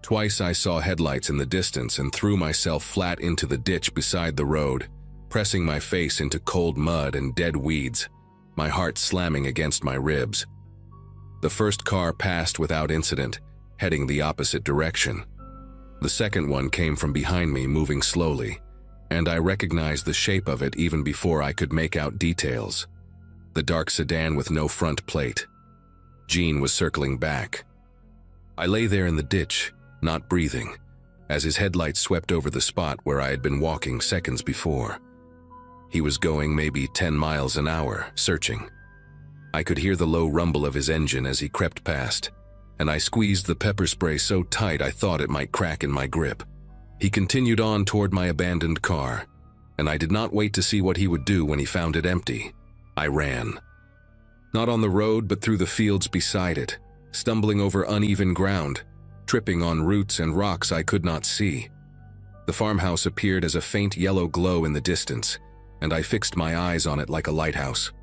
Twice I saw headlights in the distance and threw myself flat into the ditch beside the road, pressing my face into cold mud and dead weeds, my heart slamming against my ribs. The first car passed without incident, heading the opposite direction. The second one came from behind me, moving slowly, and I recognized the shape of it even before I could make out details. The dark sedan with no front plate. Gene was circling back. I lay there in the ditch, not breathing, as his headlights swept over the spot where I had been walking seconds before. He was going maybe 10 miles an hour, searching. I could hear the low rumble of his engine as he crept past, and I squeezed the pepper spray so tight I thought it might crack in my grip. He continued on toward my abandoned car, and I did not wait to see what he would do when he found it empty. I ran. Not on the road, but through the fields beside it, stumbling over uneven ground, tripping on roots and rocks I could not see. The farmhouse appeared as a faint yellow glow in the distance, and I fixed my eyes on it like a lighthouse.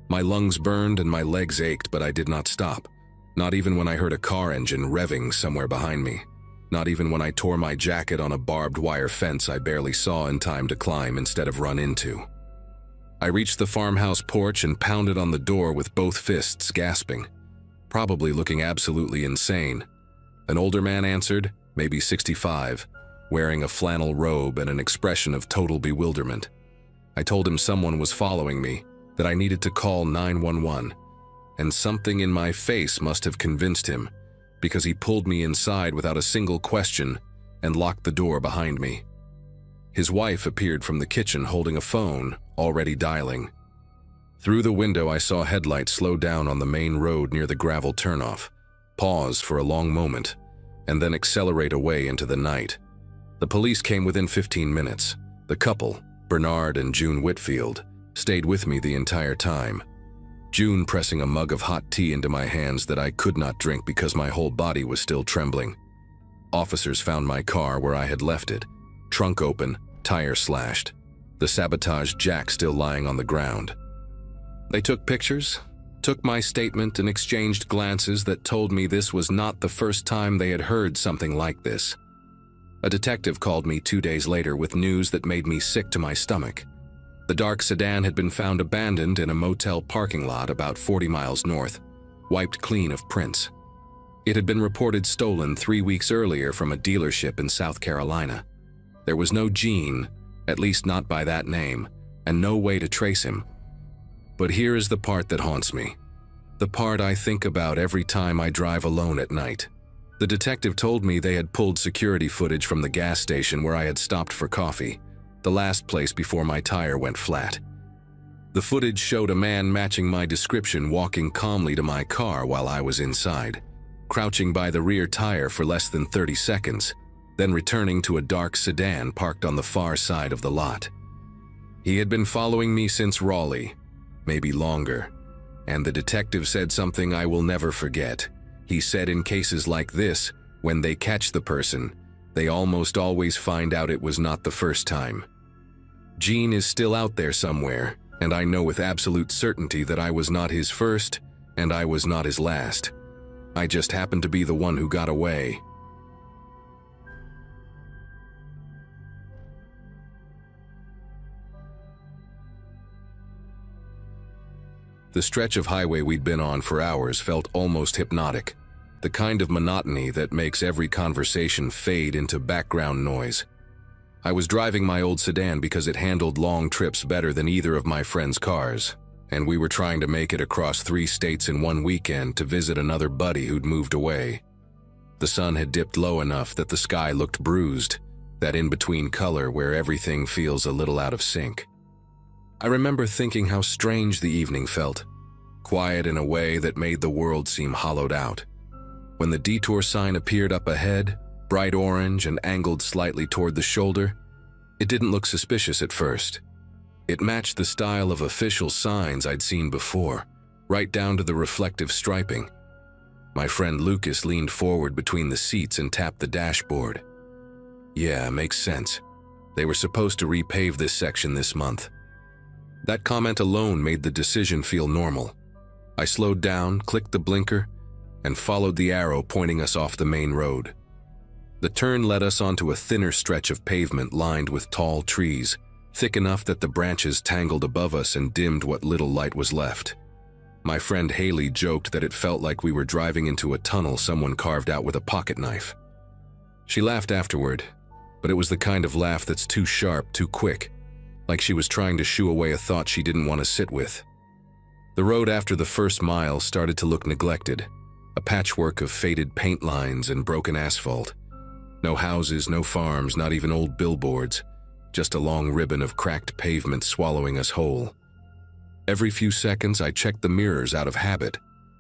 My lungs burned and my legs ached, but I did not stop. Not even when I heard a car engine revving somewhere behind me. Not even when I tore my jacket on a barbed wire fence I barely saw in time to climb instead of run into. I reached the farmhouse porch and pounded on the door with both fists, gasping, probably looking absolutely insane. An older man answered, maybe 65, wearing a flannel robe and an expression of total bewilderment. I told him someone was following me, that I needed to call 911, and something in my face must have convinced him, because he pulled me inside without a single question and locked the door behind me. His wife appeared from the kitchen holding a phone, already dialing. Through the window I saw headlights slow down on the main road near the gravel turnoff, pause for a long moment, and then accelerate away into the night. The police came within 15 minutes. The couple, Bernard and June Whitfield, stayed with me the entire time. June pressing a mug of hot tea into my hands that I could not drink because my whole body was still trembling. Officers found my car where I had left it, trunk open, tire slashed, the sabotage jack still lying on the ground. They took pictures, took my statement, and exchanged glances that told me this was not the first time they had heard something like this. A detective called me 2 days later with news that made me sick to my stomach. The dark sedan had been found abandoned in a motel parking lot about 40 miles north, wiped clean of prints. It had been reported stolen 3 weeks earlier from a dealership in South Carolina. There was no Gene, at least not by that name, and no way to trace him. But here is the part that haunts me. The part I think about every time I drive alone at night. The detective told me they had pulled security footage from the gas station where I had stopped for coffee, the last place before my tire went flat. The footage showed a man matching my description walking calmly to my car while I was inside, crouching by the rear tire for less than 30 seconds, then returning to a dark sedan parked on the far side of the lot. He had been following me since Raleigh, maybe longer, and the detective said something I will never forget. He said in cases like this, when they catch the person, they almost always find out it was not the first time. Gene is still out there somewhere, and I know with absolute certainty that I was not his first, and I was not his last. I just happened to be the one who got away. The stretch of highway we'd been on for hours felt almost hypnotic, the kind of monotony that makes every conversation fade into background noise. I was driving my old sedan because it handled long trips better than either of my friends' cars, and we were trying to make it across 3 states in one weekend to visit another buddy who'd moved away. The sun had dipped low enough that the sky looked bruised, that in-between color where everything feels a little out of sync. I remember thinking how strange the evening felt, quiet in a way that made the world seem hollowed out. When the detour sign appeared up ahead, bright orange and angled slightly toward the shoulder, it didn't look suspicious at first. It matched the style of official signs I'd seen before, right down to the reflective striping. My friend Lucas leaned forward between the seats and tapped the dashboard. Yeah, makes sense. They were supposed to repave this section this month. That comment alone made the decision feel normal. I slowed down, clicked the blinker, and followed the arrow pointing us off the main road. The turn led us onto a thinner stretch of pavement lined with tall trees, thick enough that the branches tangled above us and dimmed what little light was left. My friend Haley joked that it felt like we were driving into a tunnel someone carved out with a pocket knife. She laughed afterward, but it was the kind of laugh that's too sharp, too quick, like she was trying to shoo away a thought she didn't want to sit with. The road after the first mile started to look neglected, a patchwork of faded paint lines and broken asphalt. No houses, no farms, not even old billboards, just a long ribbon of cracked pavement swallowing us whole. Every few seconds I checked the mirrors out of habit,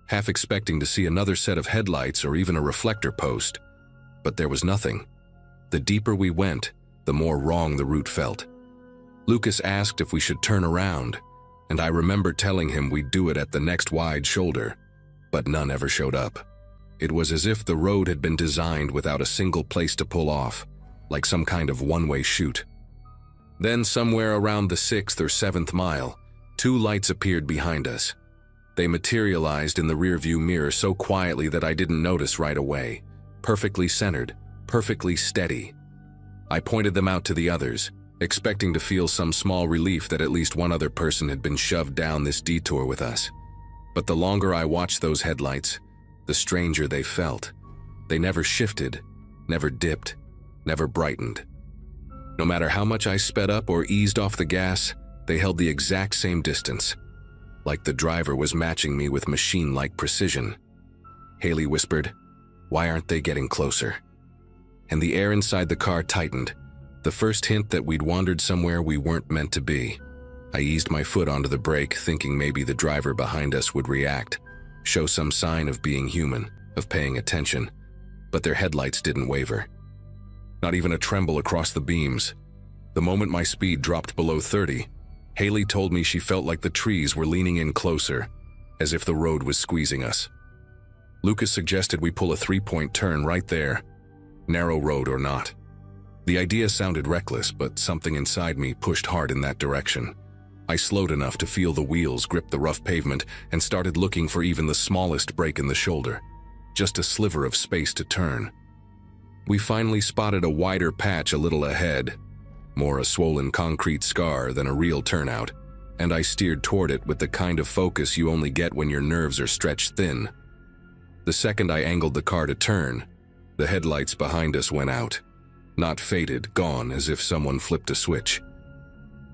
half expecting to see another set of headlights or even a reflector post. But there was nothing. The deeper we went, the more wrong the route felt. Lucas asked if we should turn around, and I remember telling him we'd do it at the next wide shoulder, but none ever showed up. It was as if the road had been designed without a single place to pull off, like some kind of one-way chute. Then, somewhere around the 6th or 7th mile, 2 lights appeared behind us. They materialized in the rearview mirror so quietly that I didn't notice right away. Perfectly centered, perfectly steady. I pointed them out to the others, expecting to feel some small relief that at least one other person had been shoved down this detour with us. But the longer I watched those headlights, the stranger they felt. They never shifted, never dipped, never brightened. No matter how much I sped up or eased off the gas, they held the exact same distance, like the driver was matching me with machine-like precision. Haley whispered, "Why aren't they getting closer?" And the air inside the car tightened, the first hint that we'd wandered somewhere we weren't meant to be. I eased my foot onto the brake, thinking maybe the driver behind us would react, show some sign of being human, of paying attention, but their headlights didn't waver. Not even a tremble across the beams. The moment my speed dropped below 30, Haley told me she felt like the trees were leaning in closer, as if the road was squeezing us. Lucas suggested we pull a 3-point turn right there, narrow road or not. The idea sounded reckless, but something inside me pushed hard in that direction. I slowed enough to feel the wheels grip the rough pavement and started looking for even the smallest break in the shoulder, just a sliver of space to turn. We finally spotted a wider patch a little ahead, more a swollen concrete scar than a real turnout, and I steered toward it with the kind of focus you only get when your nerves are stretched thin. The second I angled the car to turn, the headlights behind us went out. Not faded, gone, as if someone flipped a switch.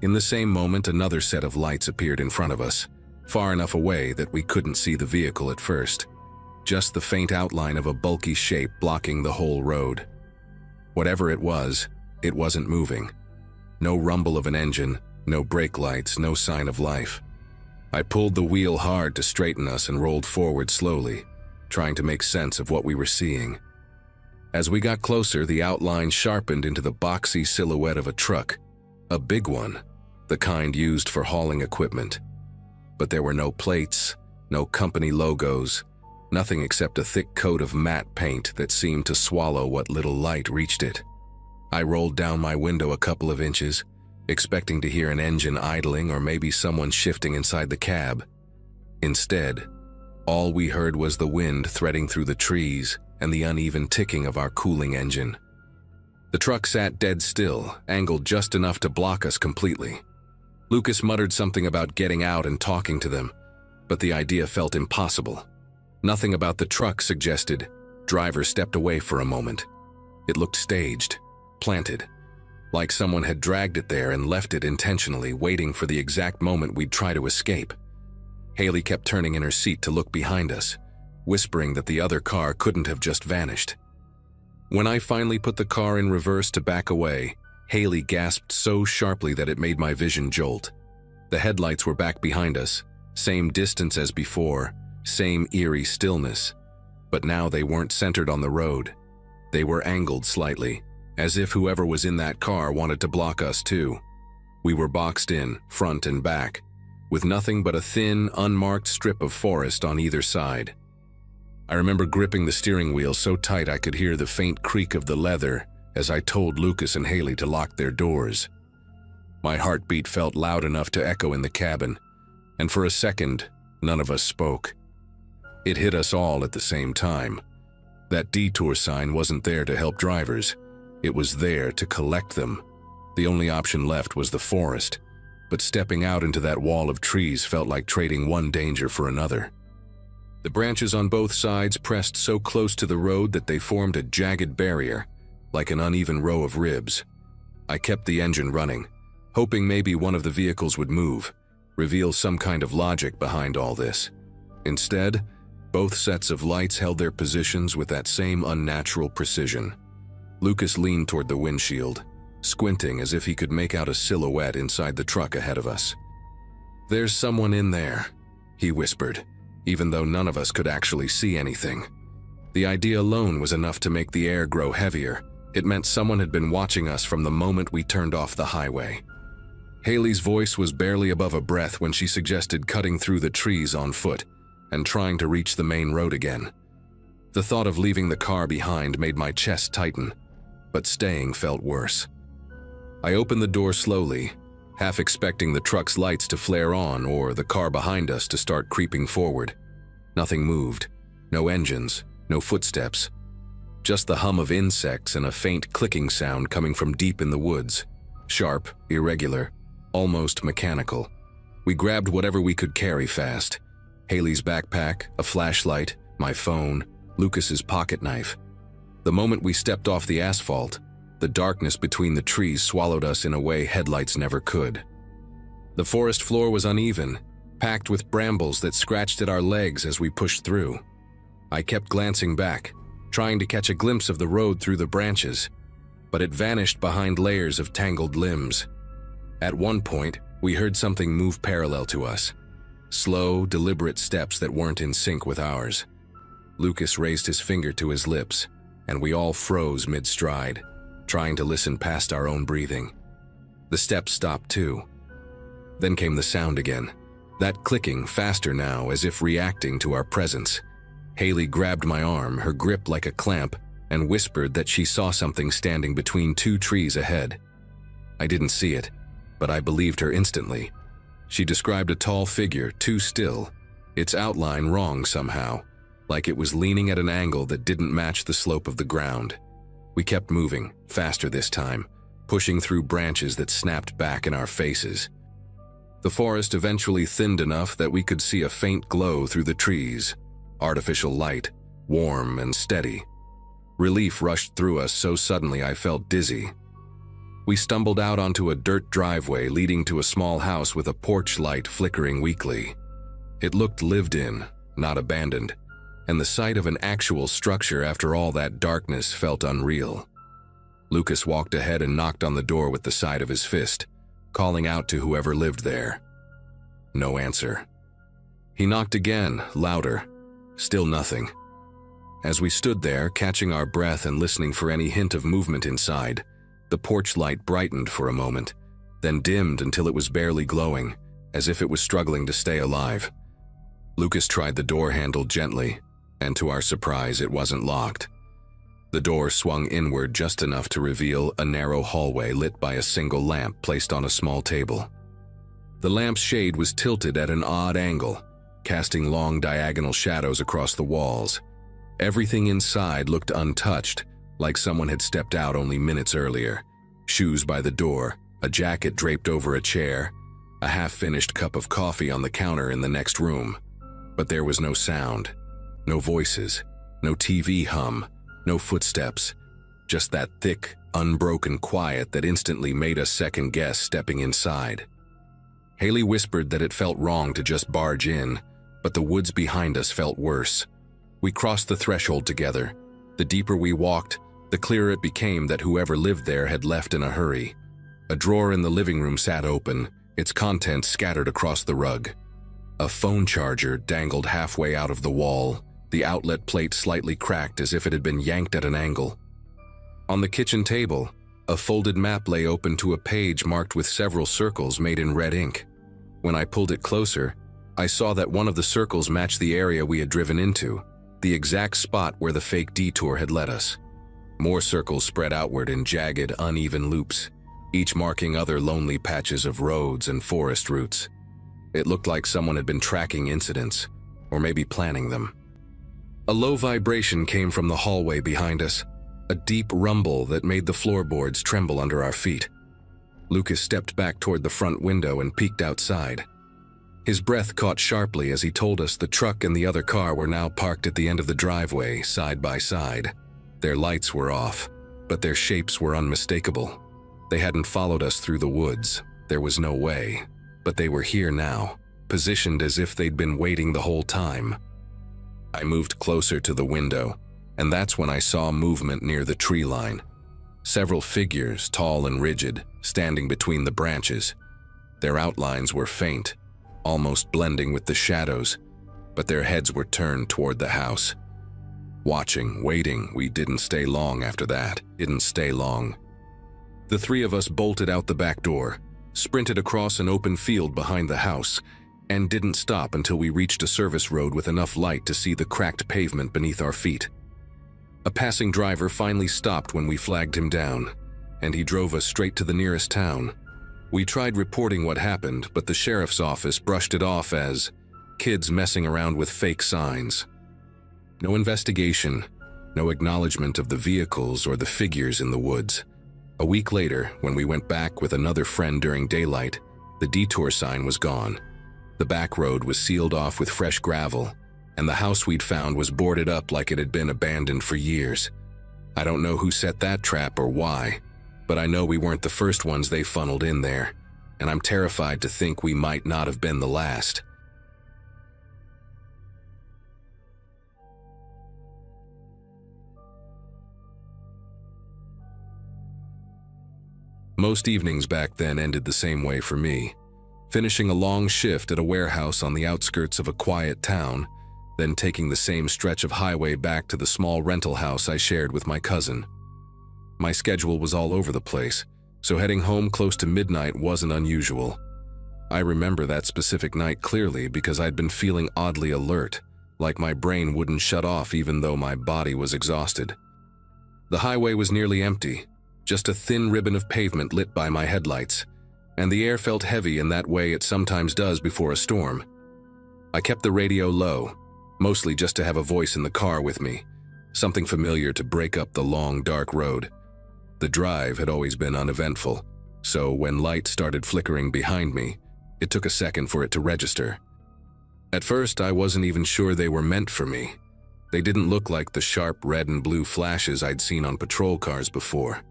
In the same moment, another set of lights appeared in front of us, far enough away that we couldn't see the vehicle at first. Just the faint outline of a bulky shape blocking the whole road. Whatever it wasn't moving. No rumble of an engine, no brake lights, no sign of life. I pulled the wheel hard to straighten us and rolled forward slowly, trying to make sense of what we were seeing. As we got closer, the outline sharpened into the boxy silhouette of a truck, a big one, the kind used for hauling equipment. But there were no plates, no company logos, nothing except a thick coat of matte paint that seemed to swallow what little light reached it. I rolled down my window a couple of inches, expecting to hear an engine idling or maybe someone shifting inside the cab. Instead, all we heard was the wind threading through the trees and the uneven ticking of our cooling engine. The truck sat dead still, angled just enough to block us completely. Lucas muttered something about getting out and talking to them, but the idea felt impossible. Nothing about the truck suggested. Driver stepped away for a moment. It looked staged, planted, like someone had dragged it there and left it intentionally, waiting for the exact moment we'd try to escape. Haley kept turning in her seat to look behind us, whispering that the other car couldn't have just vanished. When I finally put the car in reverse to back away, Haley gasped so sharply that it made my vision jolt. The headlights were back behind us, same distance as before, same eerie stillness, but now they weren't centered on the road. They were angled slightly, as if whoever was in that car wanted to block us too. We were boxed in, front and back, with nothing but a thin, unmarked strip of forest on either side. I remember gripping the steering wheel so tight I could hear the faint creak of the leather as I told Lucas and Haley to lock their doors. My heartbeat felt loud enough to echo in the cabin, and for a second, none of us spoke. It hit us all at the same time. That detour sign wasn't there to help drivers. It was there to collect them. The only option left was the forest, but stepping out into that wall of trees felt like trading one danger for another. The branches on both sides pressed so close to the road that they formed a jagged barrier, like an uneven row of ribs. I kept the engine running, hoping maybe one of the vehicles would move, reveal some kind of logic behind all this. Instead, both sets of lights held their positions with that same unnatural precision. Lucas leaned toward the windshield, squinting as if he could make out a silhouette inside the truck ahead of us. "There's someone in there," he whispered, even though none of us could actually see anything. The idea alone was enough to make the air grow heavier. It meant someone had been watching us from the moment we turned off the highway. Haley's voice was barely above a breath when she suggested cutting through the trees on foot and trying to reach the main road again. The thought of leaving the car behind made my chest tighten. but staying felt worse. I opened the door slowly, half expecting the truck's lights to flare on or the car behind us to start creeping forward. Nothing moved. No engines, no footsteps. Just the hum of insects and a faint clicking sound coming from deep in the woods. Sharp, irregular, almost mechanical. We grabbed whatever we could carry fast. Haley's backpack, a flashlight, my phone, Lucas's pocket knife. The moment we stepped off the asphalt, the darkness between the trees swallowed us in a way headlights never could. The forest floor was uneven, packed with brambles that scratched at our legs as we pushed through. I kept glancing back, trying to catch a glimpse of the road through the branches, but it vanished behind layers of tangled limbs. At one point, we heard something move parallel to us. Slow, deliberate steps that weren't in sync with ours. Lucas raised his finger to his lips, and we all froze mid-stride, trying to listen past our own breathing. The steps stopped too. Then came the sound again, that clicking faster now as if reacting to our presence. Haley grabbed my arm, her grip like a clamp, and whispered that she saw something standing between two trees ahead. I didn't see it, but I believed her instantly. She described a tall figure, too still, its outline wrong somehow, like it was leaning at an angle that didn't match the slope of the ground. We kept moving, faster this time, pushing through branches that snapped back in our faces. The forest eventually thinned enough that we could see a faint glow through the trees, artificial light, warm and steady. Relief rushed through us so suddenly I felt dizzy. We stumbled out onto a dirt driveway leading to a small house with a porch light flickering weakly. It looked lived in, not abandoned, and the sight of an actual structure after all that darkness felt unreal. Lucas walked ahead and knocked on the door with the side of his fist, calling out to whoever lived there. No answer. He knocked again, louder. Still nothing. As we stood there, catching our breath and listening for any hint of movement inside, the porch light brightened for a moment, then dimmed until it was barely glowing, as if it was struggling to stay alive. Lucas tried the door handle gently, and to our surprise, it wasn't locked. The door swung inward just enough to reveal a narrow hallway lit by a single lamp placed on a small table. The lamp's shade was tilted at an odd angle, casting long diagonal shadows across the walls. Everything inside looked untouched, like someone had stepped out only minutes earlier. Shoes by the door, a jacket draped over a chair, a half-finished cup of coffee on the counter in the next room. But there was no sound, no voices, no TV hum, no footsteps, just that thick, unbroken quiet that instantly made us second-guess stepping inside. Haley whispered that it felt wrong to just barge in, but the woods behind us felt worse. We crossed the threshold together. The deeper we walked, the clearer it became that whoever lived there had left in a hurry. A drawer in the living room sat open, its contents scattered across the rug. A phone charger dangled halfway out of the wall, the outlet plate slightly cracked as if it had been yanked at an angle. On the kitchen table, a folded map lay open to a page marked with several circles made in red ink. When I pulled it closer, I saw that one of the circles matched the area we had driven into, the exact spot where the fake detour had led us. More circles spread outward in jagged, uneven loops, each marking other lonely patches of roads and forest routes. It looked like someone had been tracking incidents, or maybe planning them. A low vibration came from the hallway behind us, a deep rumble that made the floorboards tremble under our feet. Lucas stepped back toward the front window and peeked outside. His breath caught sharply as he told us the truck and the other car were now parked at the end of the driveway, side by side. Their lights were off, but their shapes were unmistakable. They hadn't followed us through the woods. There was no way. But they were here now, positioned as if they'd been waiting the whole time. I moved closer to the window, and that's when I saw movement near the tree line. Several figures, tall and rigid, standing between the branches. Their outlines were faint, almost blending with the shadows, but their heads were turned toward the house. Watching, waiting, we didn't stay long after that. Didn't stay long. The three of us bolted out the back door, sprinted across an open field behind the house, and didn't stop until we reached a service road with enough light to see the cracked pavement beneath our feet. A passing driver finally stopped when we flagged him down, and he drove us straight to the nearest town. We tried reporting what happened, but the sheriff's office brushed it off as kids messing around with fake signs. No investigation, no acknowledgement of the vehicles or the figures in the woods. A week later, when we went back with another friend during daylight, the detour sign was gone. The back road was sealed off with fresh gravel, and the house we'd found was boarded up like it had been abandoned for years. I don't know who set that trap or why, but I know we weren't the first ones they funneled in there, and I'm terrified to think we might not have been the last. Most evenings back then ended the same way for me, finishing a long shift at a warehouse on the outskirts of a quiet town, then taking the same stretch of highway back to the small rental house I shared with my cousin. My schedule was all over the place, so heading home close to midnight wasn't unusual. I remember that specific night clearly because I'd been feeling oddly alert, like my brain wouldn't shut off even though my body was exhausted. The highway was nearly empty, just a thin ribbon of pavement lit by my headlights, and the air felt heavy in that way it sometimes does before a storm. I kept the radio low, mostly just to have a voice in the car with me, something familiar to break up the long, dark road. The drive had always been uneventful, so when lights started flickering behind me, it took a second for it to register. At first, I wasn't even sure they were meant for me. They didn't look like the sharp red and blue flashes I'd seen on patrol cars before.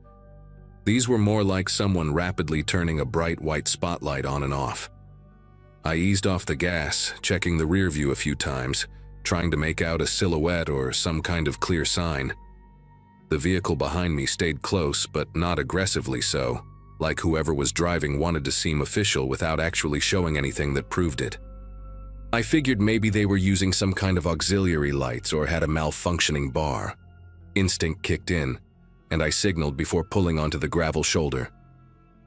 These were more like someone rapidly turning a bright white spotlight on and off. I eased off the gas, checking the rear view a few times, trying to make out a silhouette or some kind of clear sign. The vehicle behind me stayed close, but not aggressively so, like whoever was driving wanted to seem official without actually showing anything that proved it. I figured maybe they were using some kind of auxiliary lights or had a malfunctioning bar. Instinct kicked in, and I signaled before pulling onto the gravel shoulder.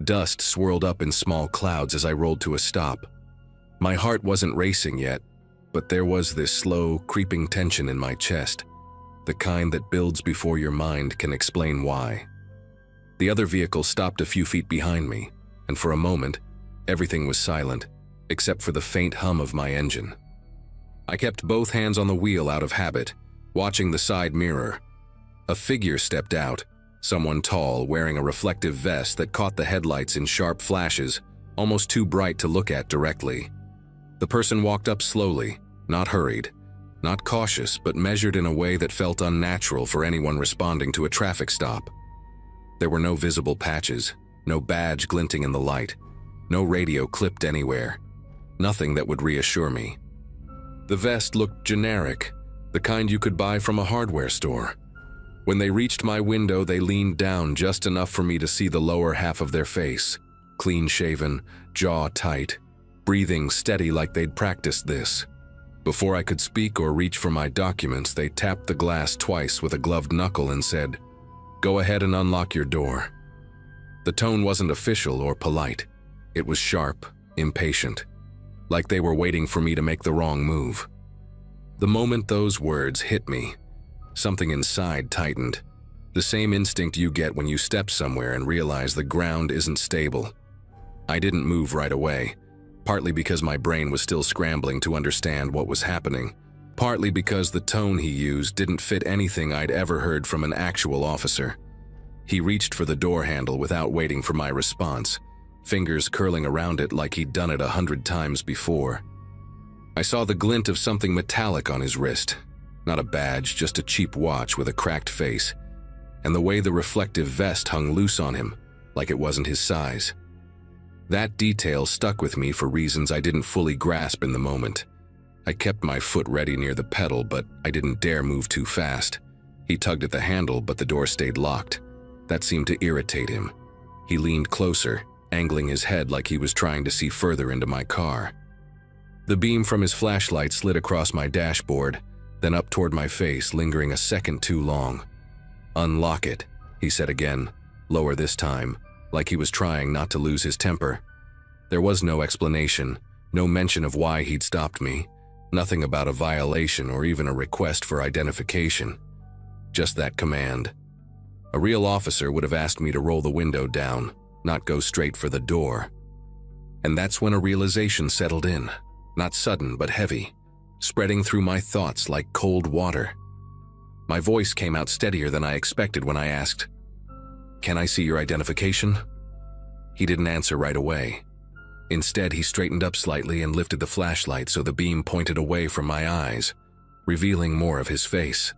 Dust swirled up in small clouds as I rolled to a stop. My heart wasn't racing yet, but there was this slow, creeping tension in my chest, the kind that builds before your mind can explain why. The other vehicle stopped a few feet behind me, and for a moment, everything was silent, except for the faint hum of my engine. I kept both hands on the wheel out of habit, watching the side mirror. A figure stepped out, someone tall, wearing a reflective vest that caught the headlights in sharp flashes, almost too bright to look at directly. The person walked up slowly, not hurried, not cautious, but measured in a way that felt unnatural for anyone responding to a traffic stop. There were no visible patches, no badge glinting in the light, no radio clipped anywhere, nothing that would reassure me. The vest looked generic, the kind you could buy from a hardware store. When they reached my window, they leaned down just enough for me to see the lower half of their face, clean-shaven, jaw tight, breathing steady like they'd practiced this. Before I could speak or reach for my documents, they tapped the glass twice with a gloved knuckle and said, "Go ahead and unlock your door." The tone wasn't official or polite. It was sharp, impatient, like they were waiting for me to make the wrong move. The moment those words hit me, something inside tightened, the same instinct you get when you step somewhere and realize the ground isn't stable. I didn't move right away, partly because my brain was still scrambling to understand what was happening, partly because the tone he used didn't fit anything I'd ever heard from an actual officer. He reached for the door handle without waiting for my response, fingers curling around it like he'd done it 100 times before. I saw the glint of something metallic on his wrist, not a badge, just a cheap watch with a cracked face, and the way the reflective vest hung loose on him, like it wasn't his size. That detail stuck with me for reasons I didn't fully grasp in the moment. I kept my foot ready near the pedal, but I didn't dare move too fast. He tugged at the handle, but the door stayed locked. That seemed to irritate him. He leaned closer, angling his head like he was trying to see further into my car. The beam from his flashlight slid across my dashboard, then up toward my face, lingering a second too long. "Unlock it," he said again, lower this time, like he was trying not to lose his temper. There was no explanation, no mention of why he'd stopped me, nothing about a violation or even a request for identification. Just that command. A real officer would have asked me to roll the window down, not go straight for the door. And that's when a realization settled in, not sudden but heavy, spreading through my thoughts like cold water. My voice came out steadier than I expected when I asked, "Can I see your identification?" He didn't answer right away. Instead, he straightened up slightly and lifted the flashlight so the beam pointed away from my eyes, revealing more of his face.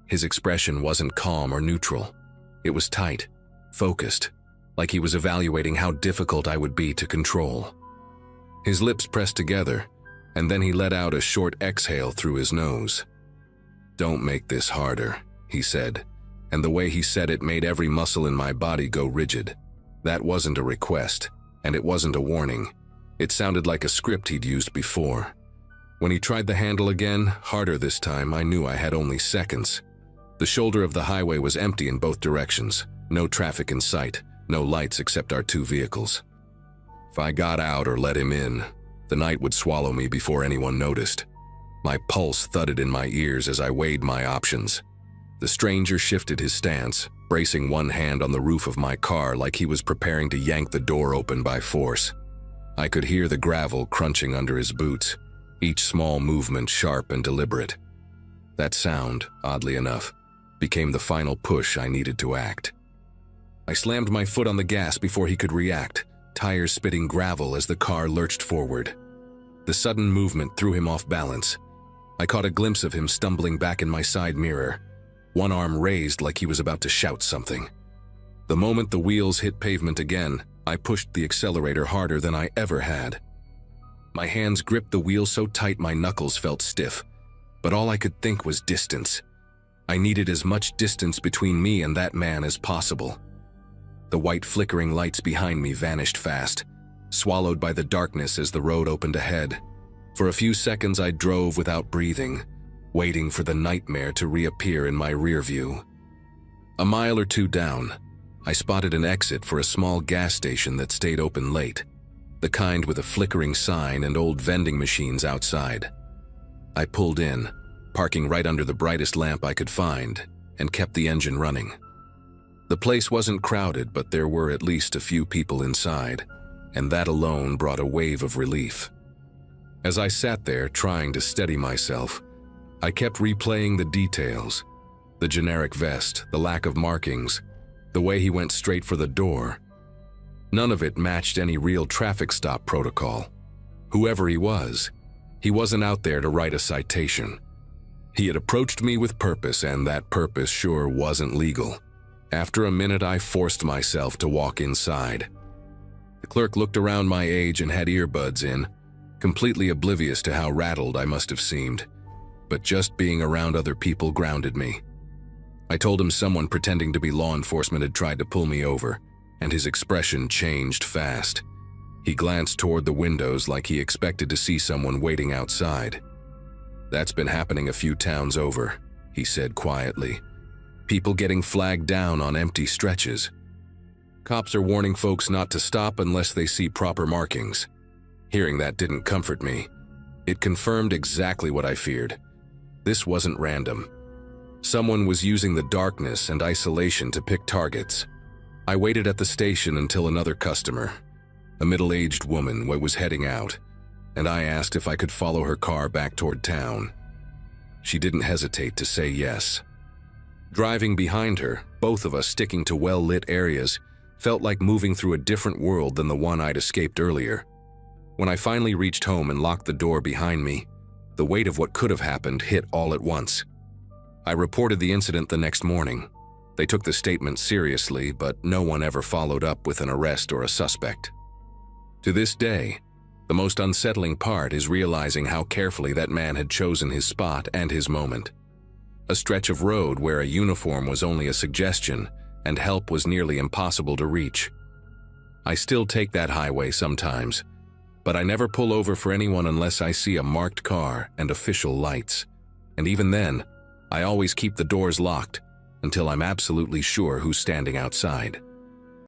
His expression wasn't calm or neutral. It was tight, focused, like he was evaluating how difficult I would be to control. His lips pressed together, and then he let out a short exhale through his nose. "Don't make this harder," he said, and the way he said it made every muscle in my body go rigid. That wasn't a request, and it wasn't a warning. It sounded like a script he'd used before. When he tried the handle again, harder this time, I knew I had only seconds. The shoulder of the highway was empty in both directions. No traffic in sight, no lights except our two vehicles. If I got out or let him in, the night would swallow me before anyone noticed. My pulse thudded in my ears as I weighed my options. The stranger shifted his stance, bracing one hand on the roof of my car like he was preparing to yank the door open by force. I could hear the gravel crunching under his boots, each small movement sharp and deliberate. That sound, oddly enough, became the final push I needed to act. I slammed my foot on the gas before he could react, tires spitting gravel as the car lurched forward. The sudden movement threw him off balance. I caught a glimpse of him stumbling back in my side mirror, one arm raised like he was about to shout something. The moment the wheels hit pavement again, I pushed the accelerator harder than I ever had. My hands gripped the wheel so tight my knuckles felt stiff, but all I could think was distance. I needed as much distance between me and that man as possible. The white flickering lights behind me vanished fast, swallowed by the darkness as the road opened ahead. For a few seconds I drove without breathing, waiting for the nightmare to reappear in my rear view. A mile or two down, I spotted an exit for a small gas station that stayed open late, the kind with a flickering sign and old vending machines outside. I pulled in, parking right under the brightest lamp I could find, and kept the engine running. The place wasn't crowded, but there were at least a few people inside, and that alone brought a wave of relief. As I sat there trying to steady myself, I kept replaying the details: the generic vest, the lack of markings, the way he went straight for the door. None of it matched any real traffic stop protocol. Whoever he was, he wasn't out there to write a citation. He had approached me with purpose, and that purpose sure wasn't legal. After a minute, I forced myself to walk inside. The clerk looked around my age and had earbuds in, completely oblivious to how rattled I must have seemed. But just being around other people grounded me. I told him someone pretending to be law enforcement had tried to pull me over, and his expression changed fast. He glanced toward the windows like he expected to see someone waiting outside. "That's been happening a few towns over," he said quietly. "People getting flagged down on empty stretches. Cops are warning folks not to stop unless they see proper markings." Hearing that didn't comfort me. It confirmed exactly what I feared. This wasn't random. Someone was using the darkness and isolation to pick targets. I waited at the station until another customer, a middle-aged woman, was heading out, and I asked if I could follow her car back toward town. She didn't hesitate to say yes. Driving behind her, both of us sticking to well-lit areas, felt like moving through a different world than the one I'd escaped earlier. When I finally reached home and locked the door behind me, the weight of what could have happened hit all at once. I reported the incident the next morning. They took the statement seriously, but no one ever followed up with an arrest or a suspect. To this day, the most unsettling part is realizing how carefully that man had chosen his spot and his moment. A stretch of road where a uniform was only a suggestion and help was nearly impossible to reach. I still take that highway sometimes, but I never pull over for anyone unless I see a marked car and official lights. And even then, I always keep the doors locked until I'm absolutely sure who's standing outside.